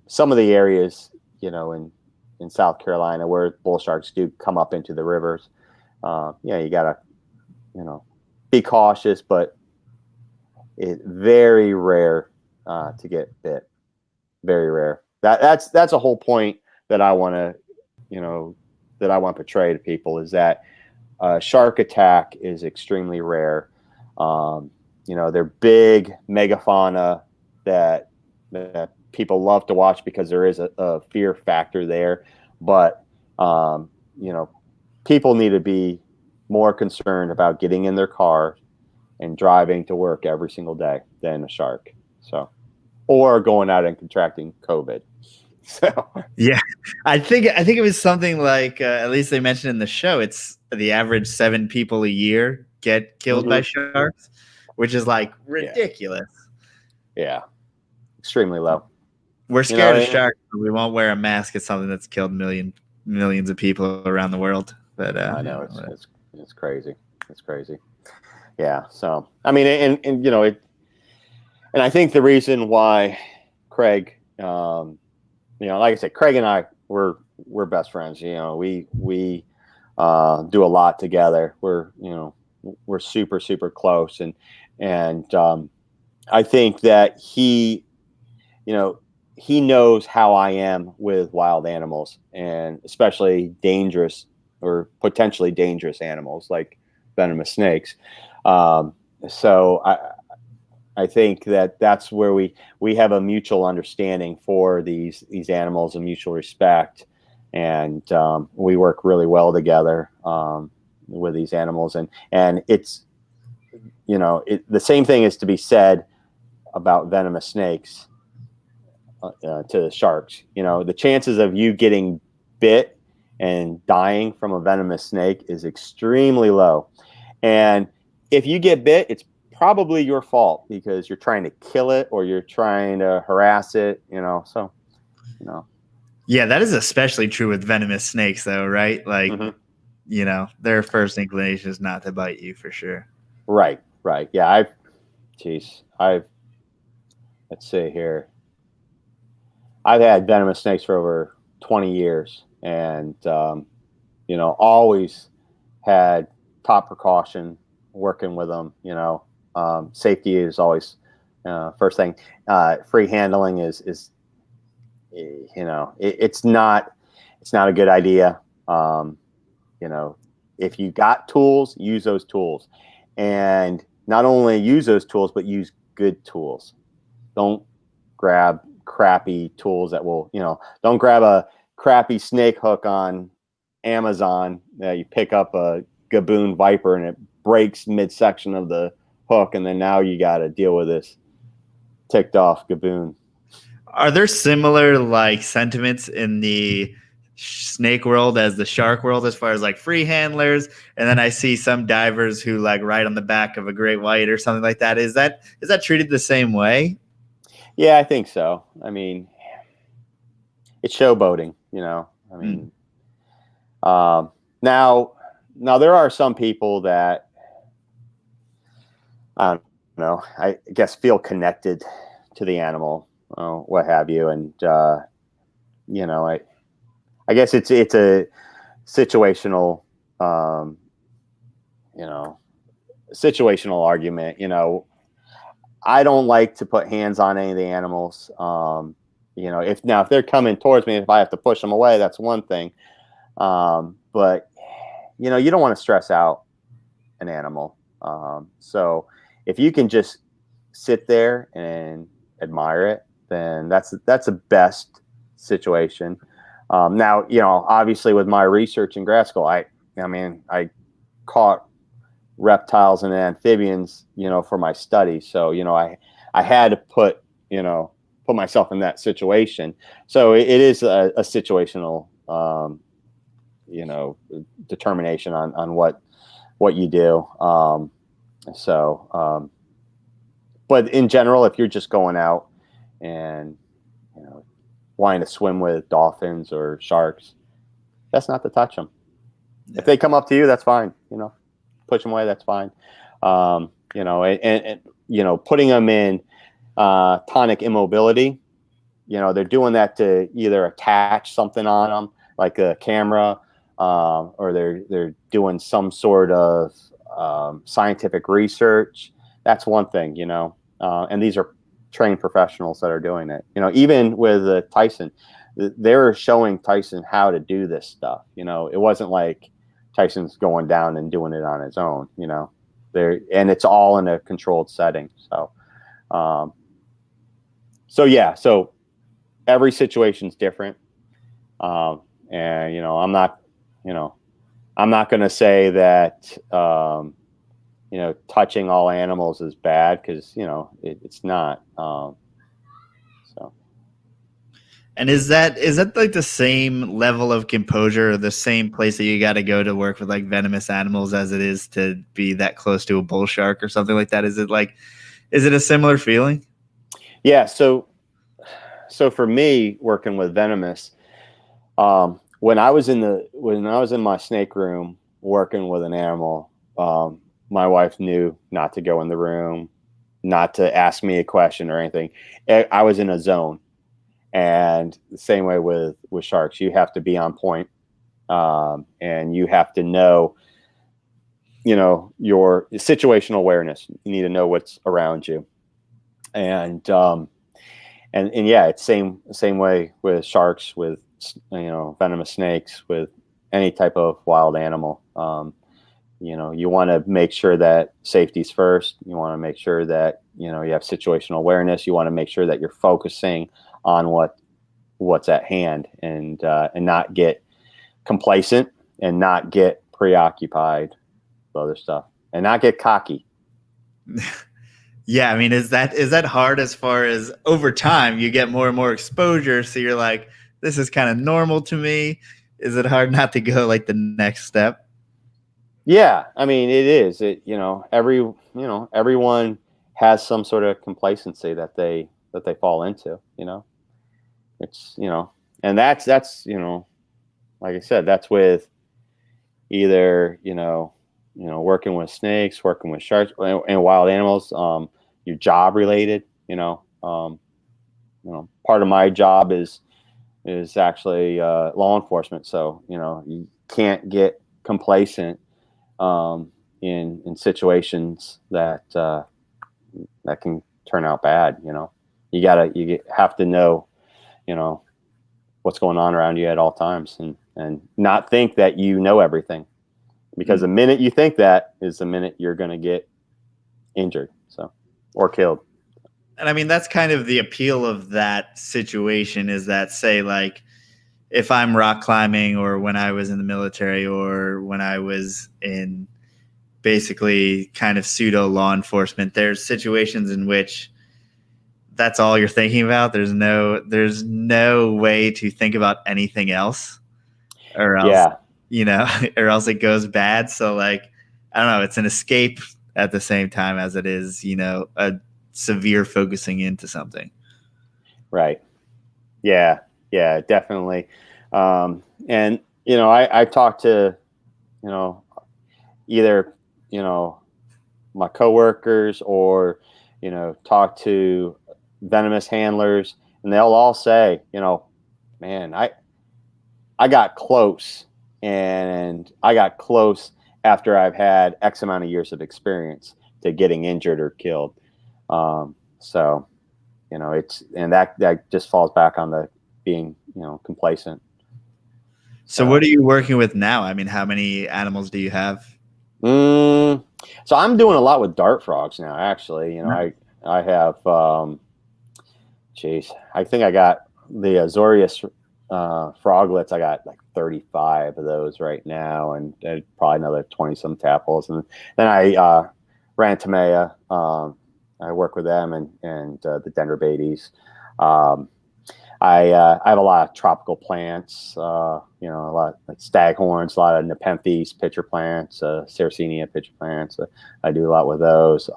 Some of the areas, in South Carolina where bull sharks do come up into the rivers, you gotta, be cautious, but it's very rare to get bit. Very rare. That's a whole point that I want to, portray to people, is that shark attack is extremely rare. They're big megafauna that people love to watch because there is a fear factor there. But, people need to be more concerned about getting in their car and driving to work every single day than a shark. So, or going out and contracting COVID. So yeah, I think it was something like, at least they mentioned in the show, it's the average 7 people a year get killed by sharks, which is like ridiculous. Yeah. Extremely low. We're scared of sharks, but we won't wear a mask. It's something that's killed millions of people around the world. But I know it's crazy. It's crazy. Yeah. So I mean, and I think the reason why Craig, like I said, Craig and I we're best friends. We do a lot together. We're super, super close, and I think that he knows how I am with wild animals, and especially dangerous or potentially dangerous animals like venomous snakes. So I think that's where we have a mutual understanding for these animals, a mutual respect, and we work really well together with these animals. And it's the same thing is to be said about venomous snakes to sharks. The chances of you getting bit and dying from a venomous snake is extremely low. And if you get bit, it's probably your fault because you're trying to kill it or you're trying to harass it, so, Yeah, that is especially true with venomous snakes though, right? Like, their first inclination is not to bite you for sure. Right. Yeah. Let's see here. I've had venomous snakes for over 20 years and, always had top precaution working with them. Safety is always first thing. Free handling is it's not a good idea. If you got tools, use those tools, and not only use those tools, but use good tools. Don't grab crappy tools that will, don't grab a crappy snake hook on Amazon that you pick up a gaboon viper and it breaks midsection of the hook, and then now you got to deal with this ticked off gaboon. Are there similar like sentiments in the snake world as the shark world as far as like free handlers? And then I see some divers who like ride on the back of a great white or something like that. Is that treated the same way? Yeah, I think so. I mean, it's showboating, I mean, now there are some people that, I don't know, I guess feel connected to the animal, what have you. And, I guess it's a situational, situational argument. I don't like to put hands on any of the animals. If they're coming towards me, if I have to push them away, that's one thing. But you don't want to stress out an animal. So if you can just sit there and admire it, then that's the best situation. Now, obviously with my research in grad school, I caught reptiles and amphibians, for my study. So, I had to put myself in that situation. So it is a situational, determination on what you do. But in general, if you're just going out and, wanting to swim with dolphins or sharks, that's not to touch them. Yeah. If they come up to you, that's fine. Push them away, that's fine. And putting them in tonic immobility. They're doing that to either attach something on them, like a camera, or they're doing some sort of scientific research. That's one thing, and these are trained professionals that are doing it. Even with Tyson, they're showing Tyson how to do this stuff. It wasn't like Tyson's going down and doing it on his own. And it's all in a controlled setting. So every situation's different. And I'm not going to say that touching all animals is bad, because it's not. And is that like the same level of composure, or the same place that you got to go to work with like venomous animals as it is to be that close to a bull shark or something like that? Is it a similar feeling? Yeah. So for me, working with venomous, when I was in my snake room working with an animal, my wife knew not to go in the room, not to ask me a question or anything. I was in a zone. And the same way with sharks, you have to be on point, and you have to know, your situational awareness. You need to know what's around you, and yeah, it's same way with sharks, with venomous snakes, with any type of wild animal. You want to make sure that safety's first. You want to make sure that you have situational awareness. You want to make sure that you're focusing on what's at hand, and not get complacent, and not get preoccupied with other stuff, and not get cocky. Yeah, I mean, is that hard, as far as over time you get more and more exposure, so you're like, this is kind of normal to me? Is it hard not to go like the next step? Yeah, I mean, it is. Everyone has some sort of complacency that they fall into. It's and that's like I said, that's with either working with snakes, working with sharks, and wild animals. Your job related. Part of my job is actually law enforcement. So you can't get complacent in situations that can turn out bad. You have to know what's going on around you at all times, and not think that you know everything, because the minute you think that is the minute you're going to get injured, or killed. And I mean, that's kind of the appeal of that situation, is that, say, like, if I'm rock climbing, or when I was in the military, or when I was in basically kind of pseudo law enforcement, there's situations in which that's all you're thinking about. There's no way to think about anything else, or else, or else it goes bad. So, like, I don't know, it's an escape at the same time as it is, a severe focusing into something. Right. Yeah, definitely. And I talk to either my coworkers, or talk to venomous handlers, and they'll all say, man, I got close, and I got close after I've had X amount of years of experience to getting injured or killed. So it's, and that just falls back on the being complacent. So what are you working with now? I mean, how many animals do you have? So I'm doing a lot with dart frogs now, actually. I have I think I got the Azorius froglets. I got like 35 of those right now, and probably another 20 some tadpoles. And then I ran Tamea. I work with them, and the Dendrobates. I have a lot of tropical plants, a lot like staghorns, a lot of Nepenthes pitcher plants, Sarracenia pitcher plants. I do a lot with those.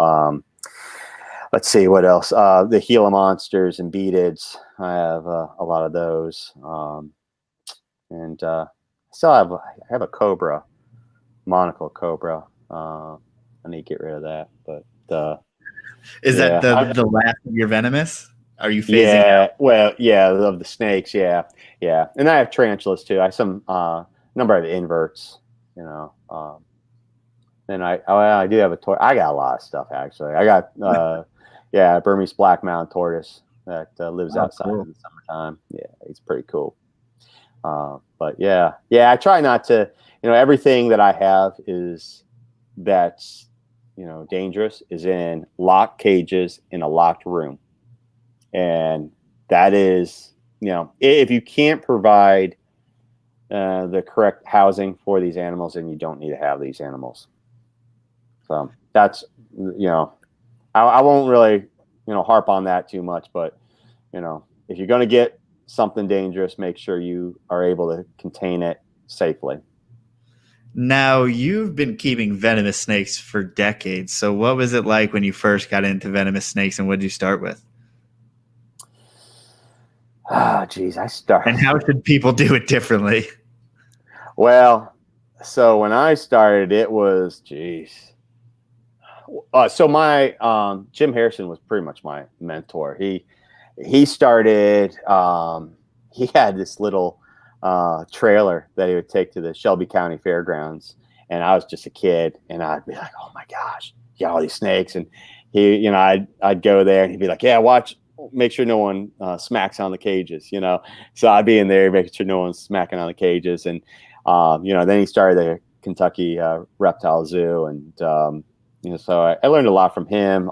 Let's see what else. The Gila monsters and beatids. I have a lot of those, and I have a cobra, monocle cobra. I need to get rid of that, but Is that Yeah. the last of your venomous? Are you phasing Yeah. out? Well, yeah, of the snakes. Yeah. Yeah. And I have tarantulas too. I have some number of inverts, you know. And I do have a I got a lot of stuff actually. I got yeah, Burmese black mountain tortoise that lives Oh, outside cool. in the summertime. Yeah, he's pretty cool. But yeah, I try not to, everything that I have is that's, dangerous is in locked cages in a locked room. And that is, if you can't provide the correct housing for these animals, then you don't need to have these animals. So that's, I won't really, harp on that too much, but, if you're going to get something dangerous, make sure you are able to contain it safely. Now, you've been keeping venomous snakes for decades. So what was it like when you first got into venomous snakes, and what did you start with? Geez, And how should people do it differently? Well, so when I started, it was, geez. So my Jim Harrison was pretty much my mentor. He started. He had this little trailer that he would take to the Shelby County Fairgrounds, and I was just a kid, and I'd be like, "Oh my gosh, you got all these snakes!" And he, I'd go there, and he'd be like, "Yeah, watch, make sure no one smacks on the cages," So I'd be in there making sure no one's smacking on the cages, and then he started the Kentucky Reptile Zoo, and so I learned a lot from him.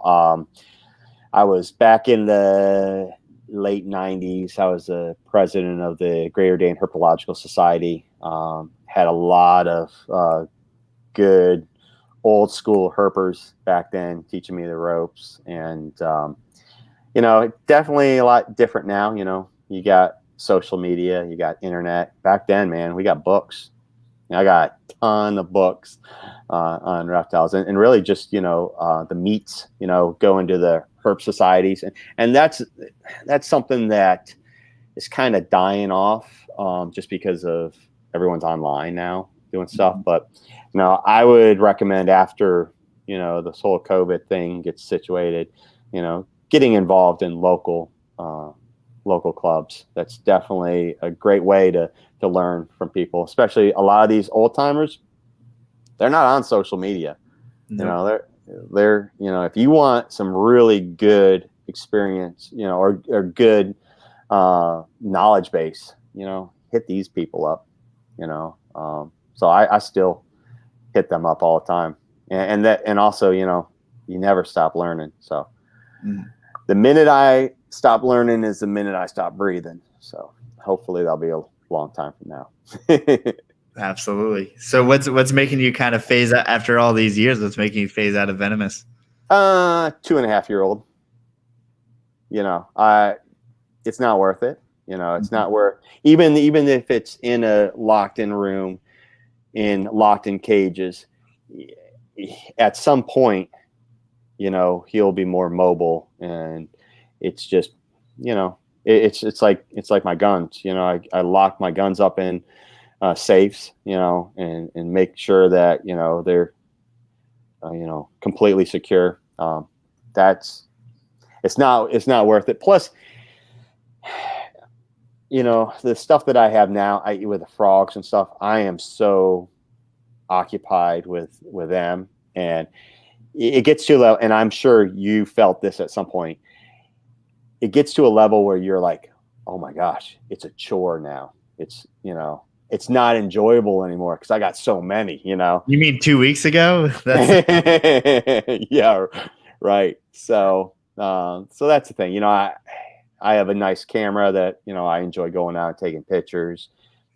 I was back in the late 90s. I was the president of the Greater Dane Herpetological Society. Had a lot of good old school herpers back then teaching me the ropes. And, definitely a lot different now. You got social media, you got internet. Back then, man, we got books. I got a ton of books on reptiles, and really just the meets. Go into the herp societies, and that's something that is kind of dying off just because of everyone's online now doing stuff. But I would recommend after this whole COVID thing gets situated, getting involved in local clubs. That's definitely a great way to learn from people, especially a lot of these old timers. They're not on social media. Nope. They're if you want some really good experience, or good knowledge base, hit these people up. So I still hit them up all the time, and also you never stop learning. So the minute I stop learning is the minute I stop breathing. So hopefully that'll be a long time from now. Absolutely. So what's making you kind of phase out after all these years? What's making you phase out of venomous? 2.5-year-old. It's not worth it. It's not worth, even if it's in a locked in room, locked in cages. At some point, he'll be more mobile, and it's just, it's like my guns. I lock my guns up in safes, and make sure that they're completely secure. It's not worth it. Plus, the stuff that I have now, with the frogs and stuff, I am so occupied with them, and it gets to a level, and I'm sure you felt this at some point. It gets to a level where you're like, oh my gosh, it's a chore now. It's it's not enjoyable anymore because I got so many. You mean 2 weeks ago? Yeah, right. So that's the thing. I have a nice camera that I enjoy going out and taking pictures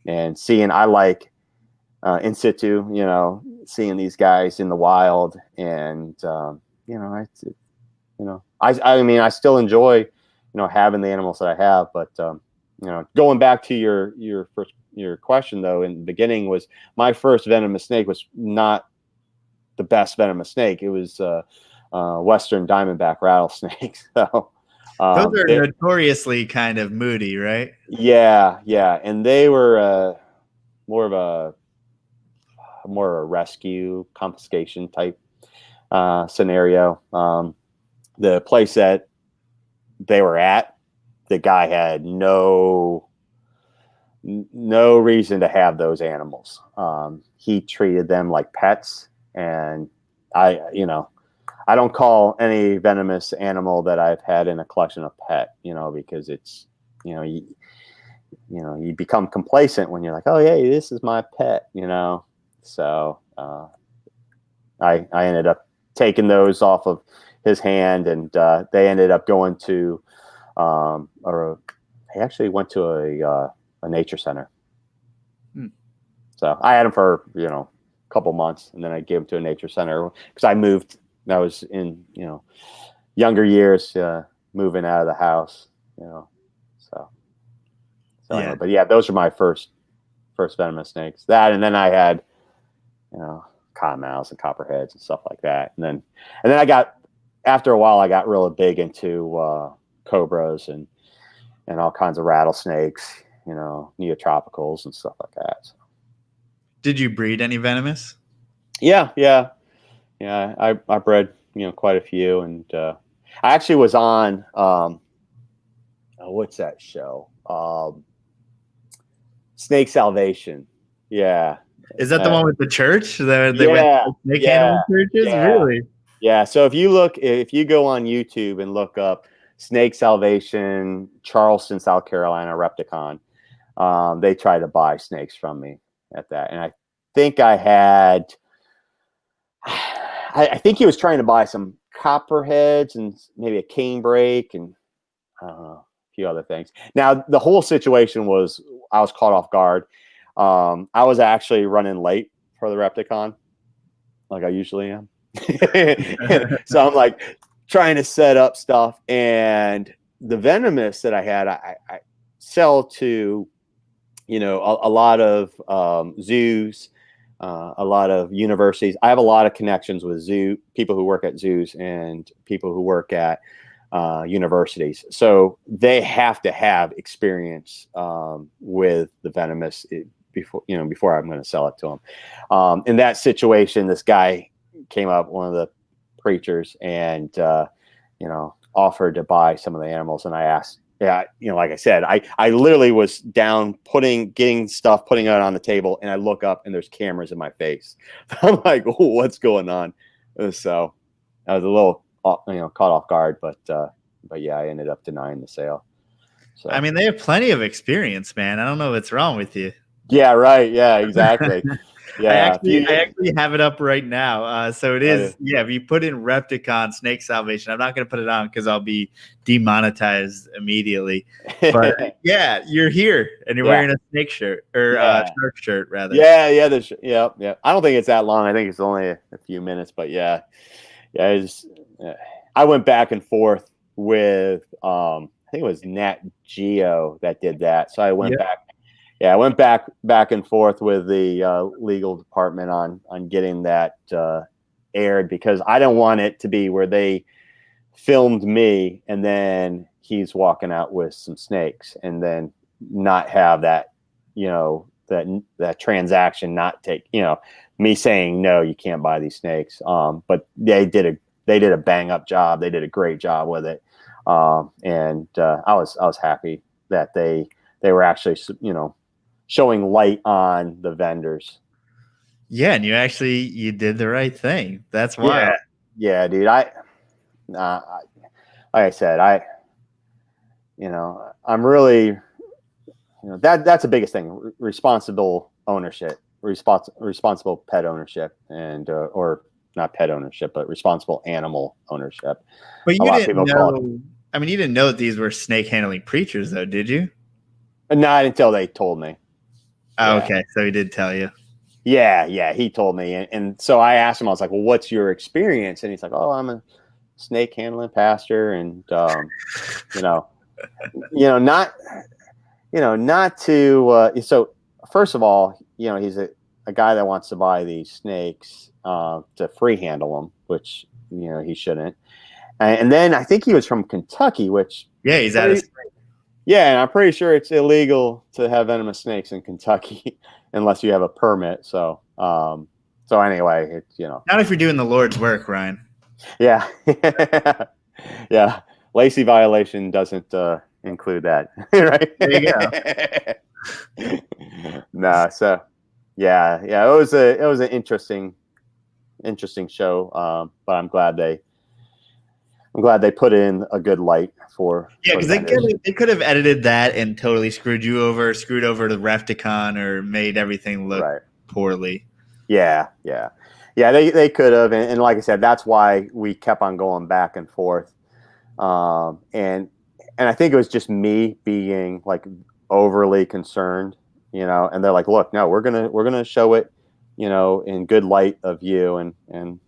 and seeing. I like in situ, seeing these guys in the wild, and I mean, I still enjoy having the animals that I have, but going back to your question though, in the beginning, was my first venomous snake was not the best venomous snake. It was Western diamondback rattlesnake. So those are notoriously kind of moody, right? Yeah, and they were more of a rescue confiscation type scenario. the place that they were at, the guy had no reason to have those animals. He treated them like pets, and I don't call any venomous animal that I've had in a collection a pet, because it's, you become complacent when you're like, oh, yeah, this is my pet, So I ended up taking those off of his hand, and they ended up going to, they actually went to a nature center. So I had them for, a couple months, and then I gave them to a nature center because I moved. I was in, younger years, moving out of the house, so Yeah. anyway, but yeah, those are my first venomous snakes. That, and then I had, cottonmouths and copperheads and stuff like that. And then I got, after a while, I got really big into cobras and all kinds of rattlesnakes, neotropicals and stuff like that. So. Did you breed any venomous? Yeah. I bred, quite a few, and I actually was on, what's that show? Snake Salvation. Yeah. Is that the one with the church? They Yeah, went to snake handling churches? yeah. Really? Yeah. So if you go on YouTube and look up Snake Salvation, Charleston, South Carolina, Repticon, they tried to buy snakes from me at that. And I think I had, I think he was trying to buy some copperheads and maybe a canebrake and a few other things. Now, the whole situation was, I was caught off guard. I was actually running late for the Repticon, like I usually am. So I'm like trying to set up stuff, and the venomous that I had, I sell to, a lot of zoos, a lot of universities. I have a lot of connections with people who work at zoos and people who work at universities. So they have to have experience with the venomous before I'm going to sell it to them. In that situation, this guy came up, one of the preachers, and offered to buy some of the animals. And I asked, like I said, I literally was down getting stuff, putting it on the table, and I look up and there's cameras in my face. I'm like, oh, what's going on? So I was a little, caught off guard, but yeah, I ended up denying the sale. So I mean, they have plenty of experience, man. I don't know what's wrong with you. Yeah, right. Yeah, exactly. Yeah, I actually have it up right now. So it is, if you put in Repticon Snake Salvation, I'm not going to put it on because I'll be demonetized immediately. But yeah, you're here and you're wearing a snake shirt or shark shirt, rather. Yeah. I don't think it's that long. I think it's only a few minutes, but yeah. I went back and forth with, I think it was Nat Geo that did that. So I went back. Yeah, I went back and forth with the legal department on getting that aired, because I don't want it to be where they filmed me and then he's walking out with some snakes and then not have that, that transaction not take, me saying, no, you can't buy these snakes. But they did a bang up job. They did a great job with it. And I was happy that they were actually, showing light on the vendors. Yeah, and you did the right thing. That's why. Yeah, dude. Like I said, I'm really, that's the biggest thing. Responsible ownership, responsible pet ownership, and or not pet ownership, but responsible animal ownership. But you didn't know. I mean, you didn't know that these were snake handling preachers, though, did you? Not until they told me. Oh, okay, so he did tell you. Yeah, he told me, and so I asked him. I was like, "Well, what's your experience?" And he's like, "Oh, I'm a snake handling pastor, and not to." So first of all, he's a guy that wants to buy these snakes to free handle them, which he shouldn't. And then I think he was from Kentucky, which he's out of. Yeah, and I'm pretty sure it's illegal to have venomous snakes in Kentucky unless you have a permit. So, anyway, it's not if you're doing the Lord's work, Ryan. Yeah, Yeah, Lacey violation doesn't include that, right? There you go. No, so yeah, it was an interesting show. But I'm glad they put in a good light for Yeah, the because vendors. they could have edited that and totally screwed over the Repticon, or made everything look Right. poorly. Yeah. They could have, and like I said, that's why we kept on going back and forth. And I think it was just me being like overly concerned, and they're like, look, no, we're gonna show it, in good light of you, and I'm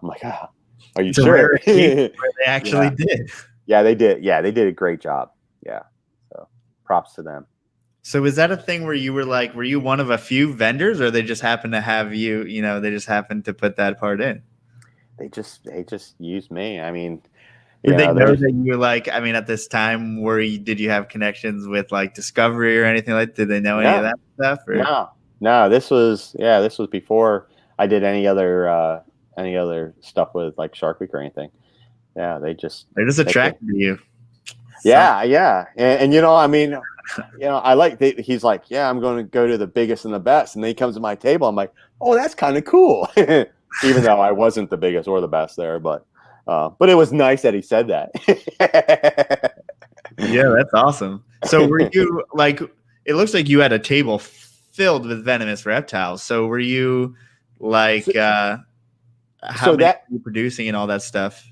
like, are you It's a sure? rare case where they actually did. Yeah, they did. Yeah, they did a great job. Yeah, so props to them. So was that a thing where you were you one of a few vendors, or they just happened to have you, they just happened to put that part in? They just used me. I mean, Did they know that you were at this time, did you have connections with like Discovery or anything like? Did they know any of that stuff? Or? No. This was before I did any other stuff with like Shark Week or anything. Yeah, they're just attracted to you. Yeah. And I mean, I like he's like, yeah, I'm going to go to the biggest and the best, and then he comes to my table. I'm like, oh, that's kind of cool, even though I wasn't the biggest or the best there, but it was nice that he said that. Yeah, that's awesome. So were you like? It looks like you had a table filled with venomous reptiles. So were you like? How many were you producing and all that stuff?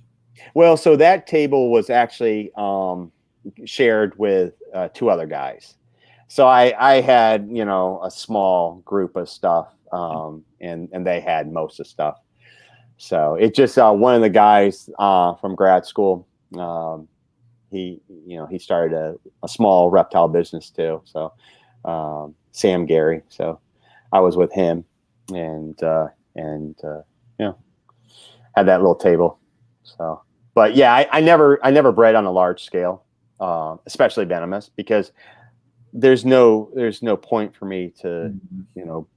Well, so that table was actually shared with two other guys. So I had, a small group of stuff, and they had most of the stuff. So it just one of the guys from grad school. He started a small reptile business too. So Sam Gary. So I was with him, and had that little table. So. But yeah, I never bred on a large scale, especially venomous, because there's no point for me to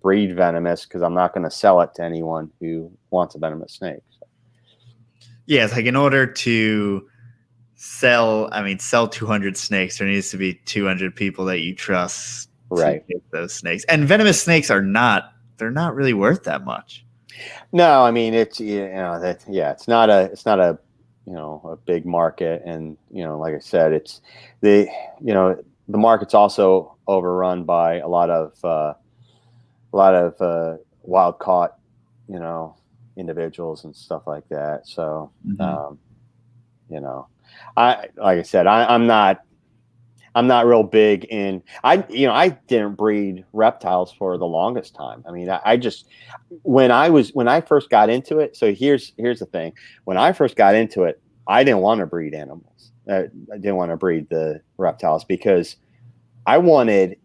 breed venomous, because I'm not going to sell it to anyone who wants a venomous snake. So. Yeah, it's like in order to sell 200 snakes, there needs to be 200 people that you trust to take those snakes. And venomous snakes they're not really worth that much. No, I mean it's it's not a a big market, and like I said, it's the market's also overrun by a lot of wild caught individuals and stuff like that. So I like I said, I'm not real big in I didn't breed reptiles for the longest time. I mean, I just when I first got into it. So here's the thing. When I first got into it, I didn't want to breed animals. I didn't want to breed the reptiles because I wanted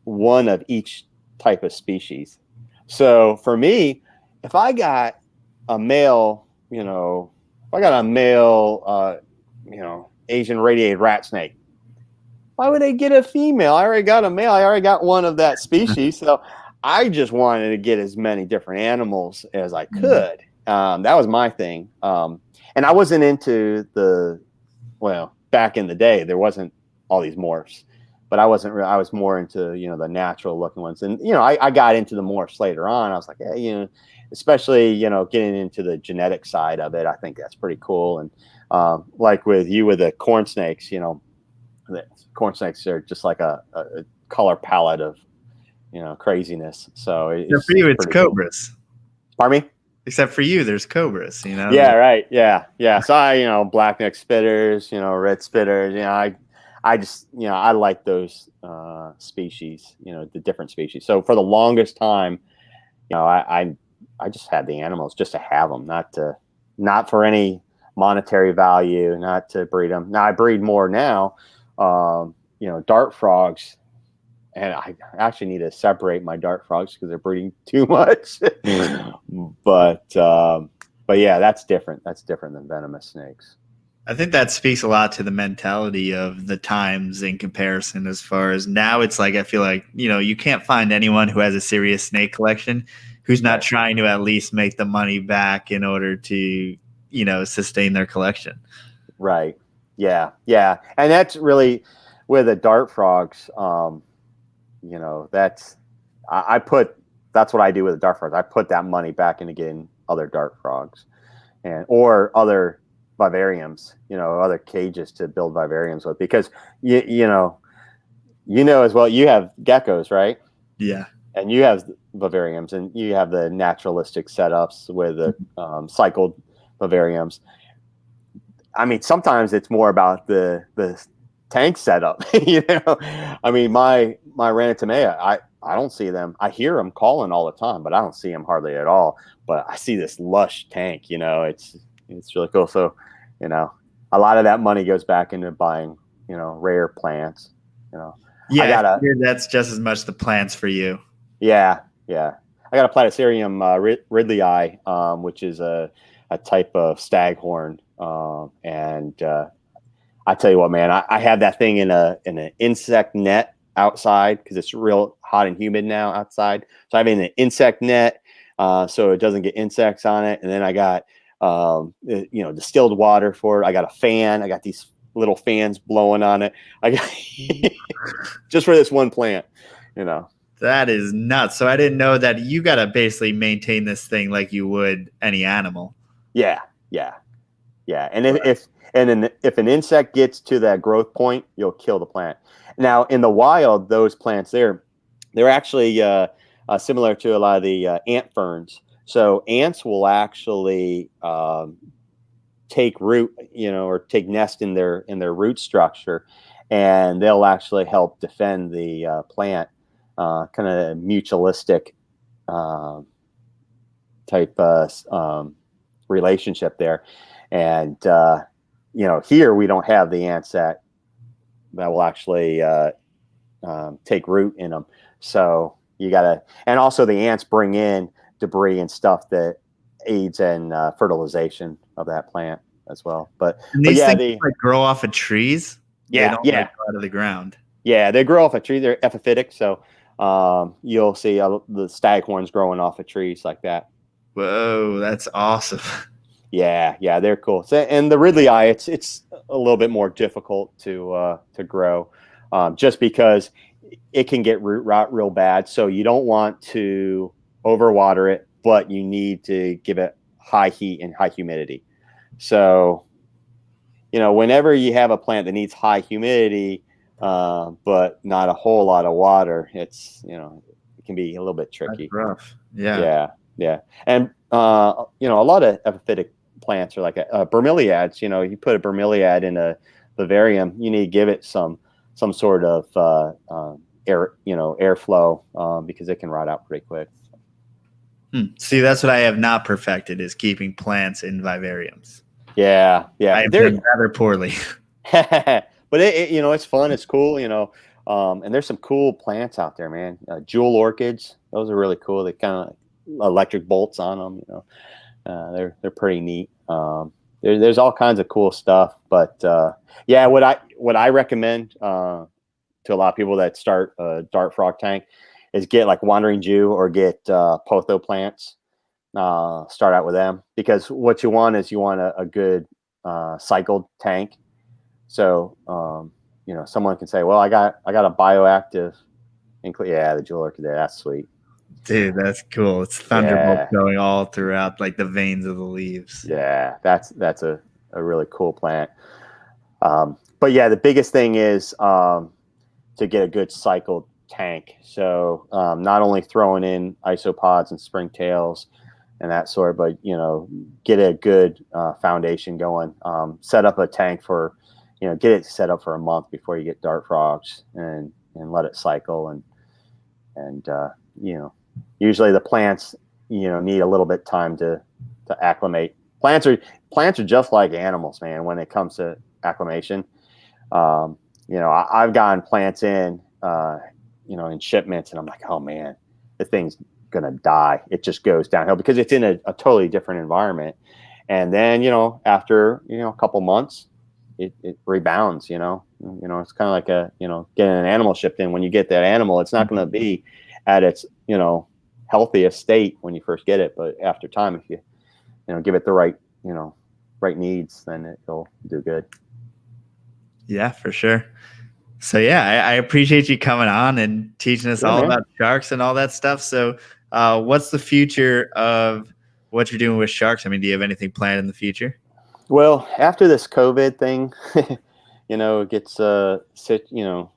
one of each type of species. So for me, if I got a male, Asian radiated rat snake, why would I get a female? I already got a male. I already got one of that species. So I just wanted to get as many different animals as I could. That was my thing. And I wasn't into back in the day, there wasn't all these morphs, but I was more into, the natural looking ones. And, I got into the morphs later on. I was like, hey, especially, getting into the genetic side of it. I think that's pretty cool. And like with the corn snakes, the corn snakes are just like a color palette of, craziness. So for you, it's cobras. Cool. Pardon me? Except for you, there's cobras, Yeah, right. Yeah. So I, black neck spitters, red spitters, I just, I like those species, the different species. So for the longest time, I just had the animals just to have them, not for any monetary value, not to breed them. Now I breed more now, dart frogs. And I actually need to separate my dart frogs because they're breeding too much. But yeah, that's different. That's different than venomous snakes. I think that speaks a lot to the mentality of the times in comparison. As far as now, it's like I feel like you can't find anyone who has a serious snake collection who's not trying to at least make the money back in order to sustain their collection. Right. Yeah. Yeah. And that's really with the dart frogs. That's that's what I do with the dart frogs. I put that money back into getting other dart frogs or other vivariums, other cages to build vivariums with, because as well, you have geckos, right? Yeah. And you have vivariums, and you have the naturalistic setups with the cycled vivariums. I mean, sometimes it's more about the tank setup. I mean, my Ranitomea, I don't see them. I hear them calling all the time, but I don't see them hardly at all. But I see this lush tank. It's really cool. So, a lot of that money goes back into buying rare plants. Yeah, I figured that's just as much the plants for you. Yeah, yeah. I got a Platycerium Ridley-eye, which is a type of staghorn, and I tell you what, man, I have that thing in an insect net outside because it's real hot and humid now outside. So I have it in an insect net, so it doesn't get insects on it. And then I got distilled water for it. I got a fan. I got these little fans blowing on it. I got just for this one plant, That is nuts. So I didn't know that you got to basically maintain this thing like you would any animal. Yeah. And if an insect gets to that growth point, you'll kill the plant. Now, in the wild, those plants they're actually similar to a lot of the ant ferns. So ants will actually take root, or take nest in their root structure, and they'll actually help defend the plant. Kind of mutualistic type relationship there. And here we don't have the ants that will actually take root in them. So you gotta, and also the ants bring in debris and stuff that aids in fertilization of that plant as well. But these things grow off of trees. Yeah, they don't grow out of the ground. Yeah, they grow off a tree. They're epiphytic, so you'll see the staghorns growing off of trees like that. Whoa, that's awesome. Yeah, they're cool. So, and the Ridley-eye, it's a little bit more difficult to grow, just because it can get root rot real bad. So you don't want to overwater it, but you need to give it high heat and high humidity. So, whenever you have a plant that needs high humidity, but not a whole lot of water, it's it can be a little bit tricky. That's rough. Yeah. And a lot of epiphytic plants are like bromeliads. You put a bromeliad in a vivarium, you need to give it some sort of airflow, because it can rot out pretty quick. See, that's what I have not perfected, is keeping plants in vivariums. Yeah. I've done rather poorly. But it's fun. It's cool. And there's some cool plants out there, man. Jewel orchids. Those are really cool. They kind of electric bolts on them. They're pretty neat. There's all kinds of cool stuff. But what I recommend to a lot of people that start a dart frog tank is get like wandering Jew or get potho plants. Start out with them, because what you want is a good cycled tank. So someone can say, well, I got a bioactive the jewel orchid there. That's sweet. Dude, that's cool. It's thunderbolts going all throughout, like the veins of the leaves. Yeah, that's a really cool plant. But yeah, the biggest thing is to get a good cycled tank. So not only throwing in isopods and springtails and that sort, but get a good foundation going. Set up a tank for, get it set up for a month before you get dart frogs, and let it cycle, and usually the plants need a little bit time to acclimate. Plants are just like animals, man, when it comes to acclimation. I've gotten plants in shipments, and I'm like, oh man, the thing's gonna die. It just goes downhill because it's in a totally different environment. And then after a couple months, it rebounds. It's kind of like getting an animal shipped in. When you get that animal, it's not going to be at its healthiest state when you first get it, but after time, if you give it the right needs, then it'll do good. Yeah, for sure. So yeah, I appreciate you coming on and teaching us all about sharks and all that stuff. So what's the future of what you're doing with sharks? I mean, do you have anything planned in the future? Well, after this COVID thing, it gets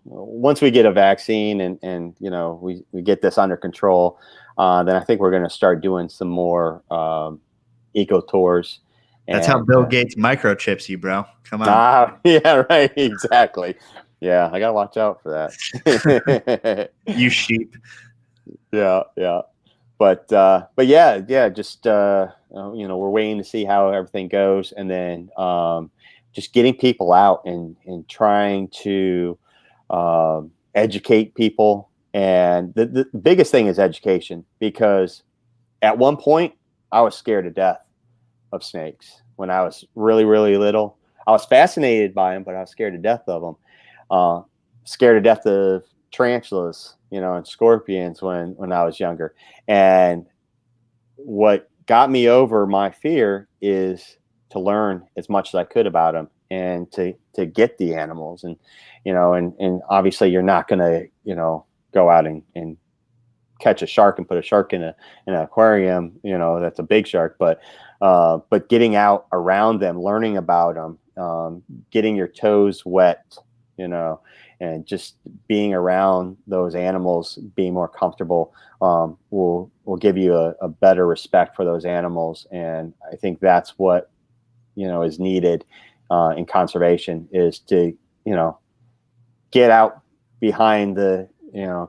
once we get a vaccine and we get this under control, then I think we're going to start doing some more eco tours. That's how Bill Gates microchips you, bro. Come on. Yeah, right. Exactly. Yeah, I gotta watch out for that. You sheep. Yeah. But yeah. Just we're waiting to see how everything goes, and then just getting people out and trying to educate people. And the biggest thing is education, because at one point I was scared to death of snakes when I was really, really little. I was fascinated by them, but I was scared to death of them. Scared to death of tarantulas, and scorpions when I was younger. And what got me over my fear is to learn as much as I could about them and to get the animals. And, and obviously you're not going to, go out and catch a shark and put a shark in an aquarium, that's a big shark, but getting out around them, learning about them, getting your toes wet, and just being around those animals, being more comfortable, will give you a better respect for those animals. And I think that's what, is needed in conservation, is to, get out behind the,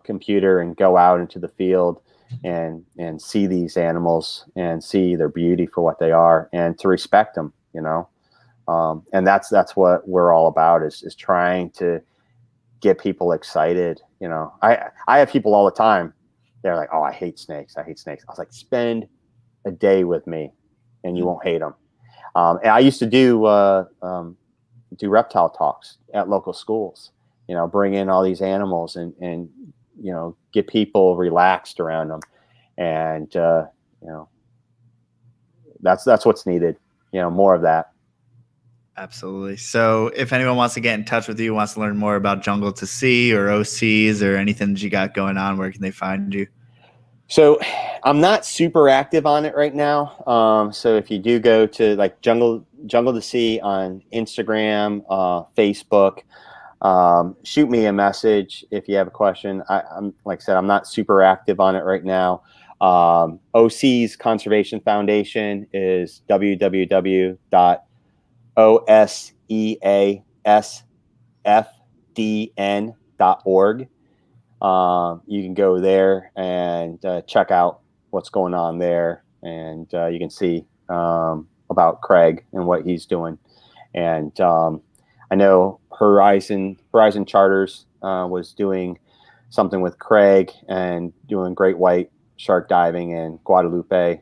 computer and go out into the field and see these animals and see their beauty for what they are, and to respect them, and that's what we're all about, is trying to get people excited. I have people all the time, they're like, oh, I hate snakes. I was like, spend a day with me and you won't hate them. And I used to do reptile talks at local schools, bring in all these animals and get people relaxed around them. And that's what's needed, more of that. Absolutely. So if anyone wants to get in touch with you, wants to learn more about Jungle to Sea or OCs or anything that you got going on, where can they find you? So I'm not super active on it right now. So if you do go to like Jungle to Sea on Instagram, Facebook, shoot me a message if you have a question. I'm like I said, I'm not super active on it right now. OC's Conservation Foundation is www.oseasfdn.org. You can go there and check out what's going on there, and you can see about Craig and what he's doing. And I know Horizon Charters was doing something with Craig and doing great white shark diving in Guadalupe.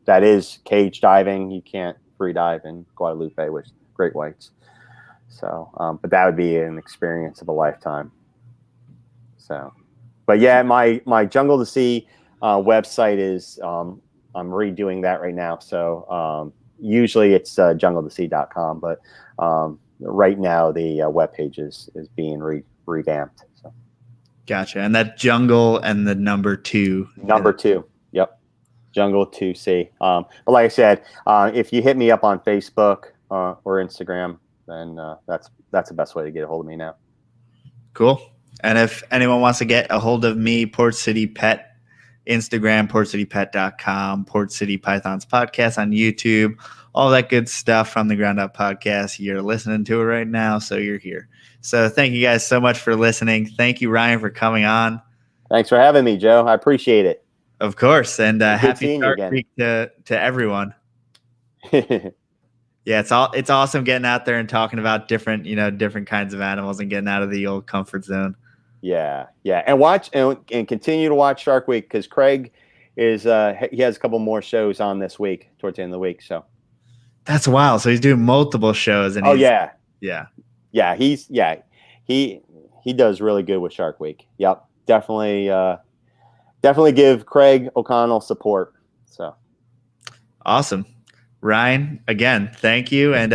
That is cage diving. You can't free dive in Guadalupe with great whites. So, but that would be an experience of a lifetime. So, but yeah, my Jungle to Sea website is, I'm redoing that right now. So usually it's jungletosea.com, but right now the webpage is being revamped. So. Gotcha. And that Jungle and the number 2. Number 2. Yep. Jungle to Sea. But like I said, if you hit me up on Facebook or Instagram, then that's the best way to get a hold of me now. Cool. And if anyone wants to get a hold of me, Port City Pet, Instagram, portcitypet.com, Port City Pythons podcast on YouTube, all that good stuff from the Ground Up podcast. You're listening to it right now, so you're here. So thank you guys so much for listening. Thank you, Ryan, for coming on. Thanks for having me, Joe. I appreciate it. Of course. And happy Shark Week to everyone. Yeah, it's awesome getting out there and talking about different kinds of animals and getting out of the old comfort zone. Yeah. And watch and continue to watch Shark Week, because Craig is he has a couple more shows on this week towards the end of the week. So that's wild. So he's doing multiple shows. And he does really good with Shark Week. Yep, definitely give Craig O'Connell support. So awesome. Ryan, again, thank you. And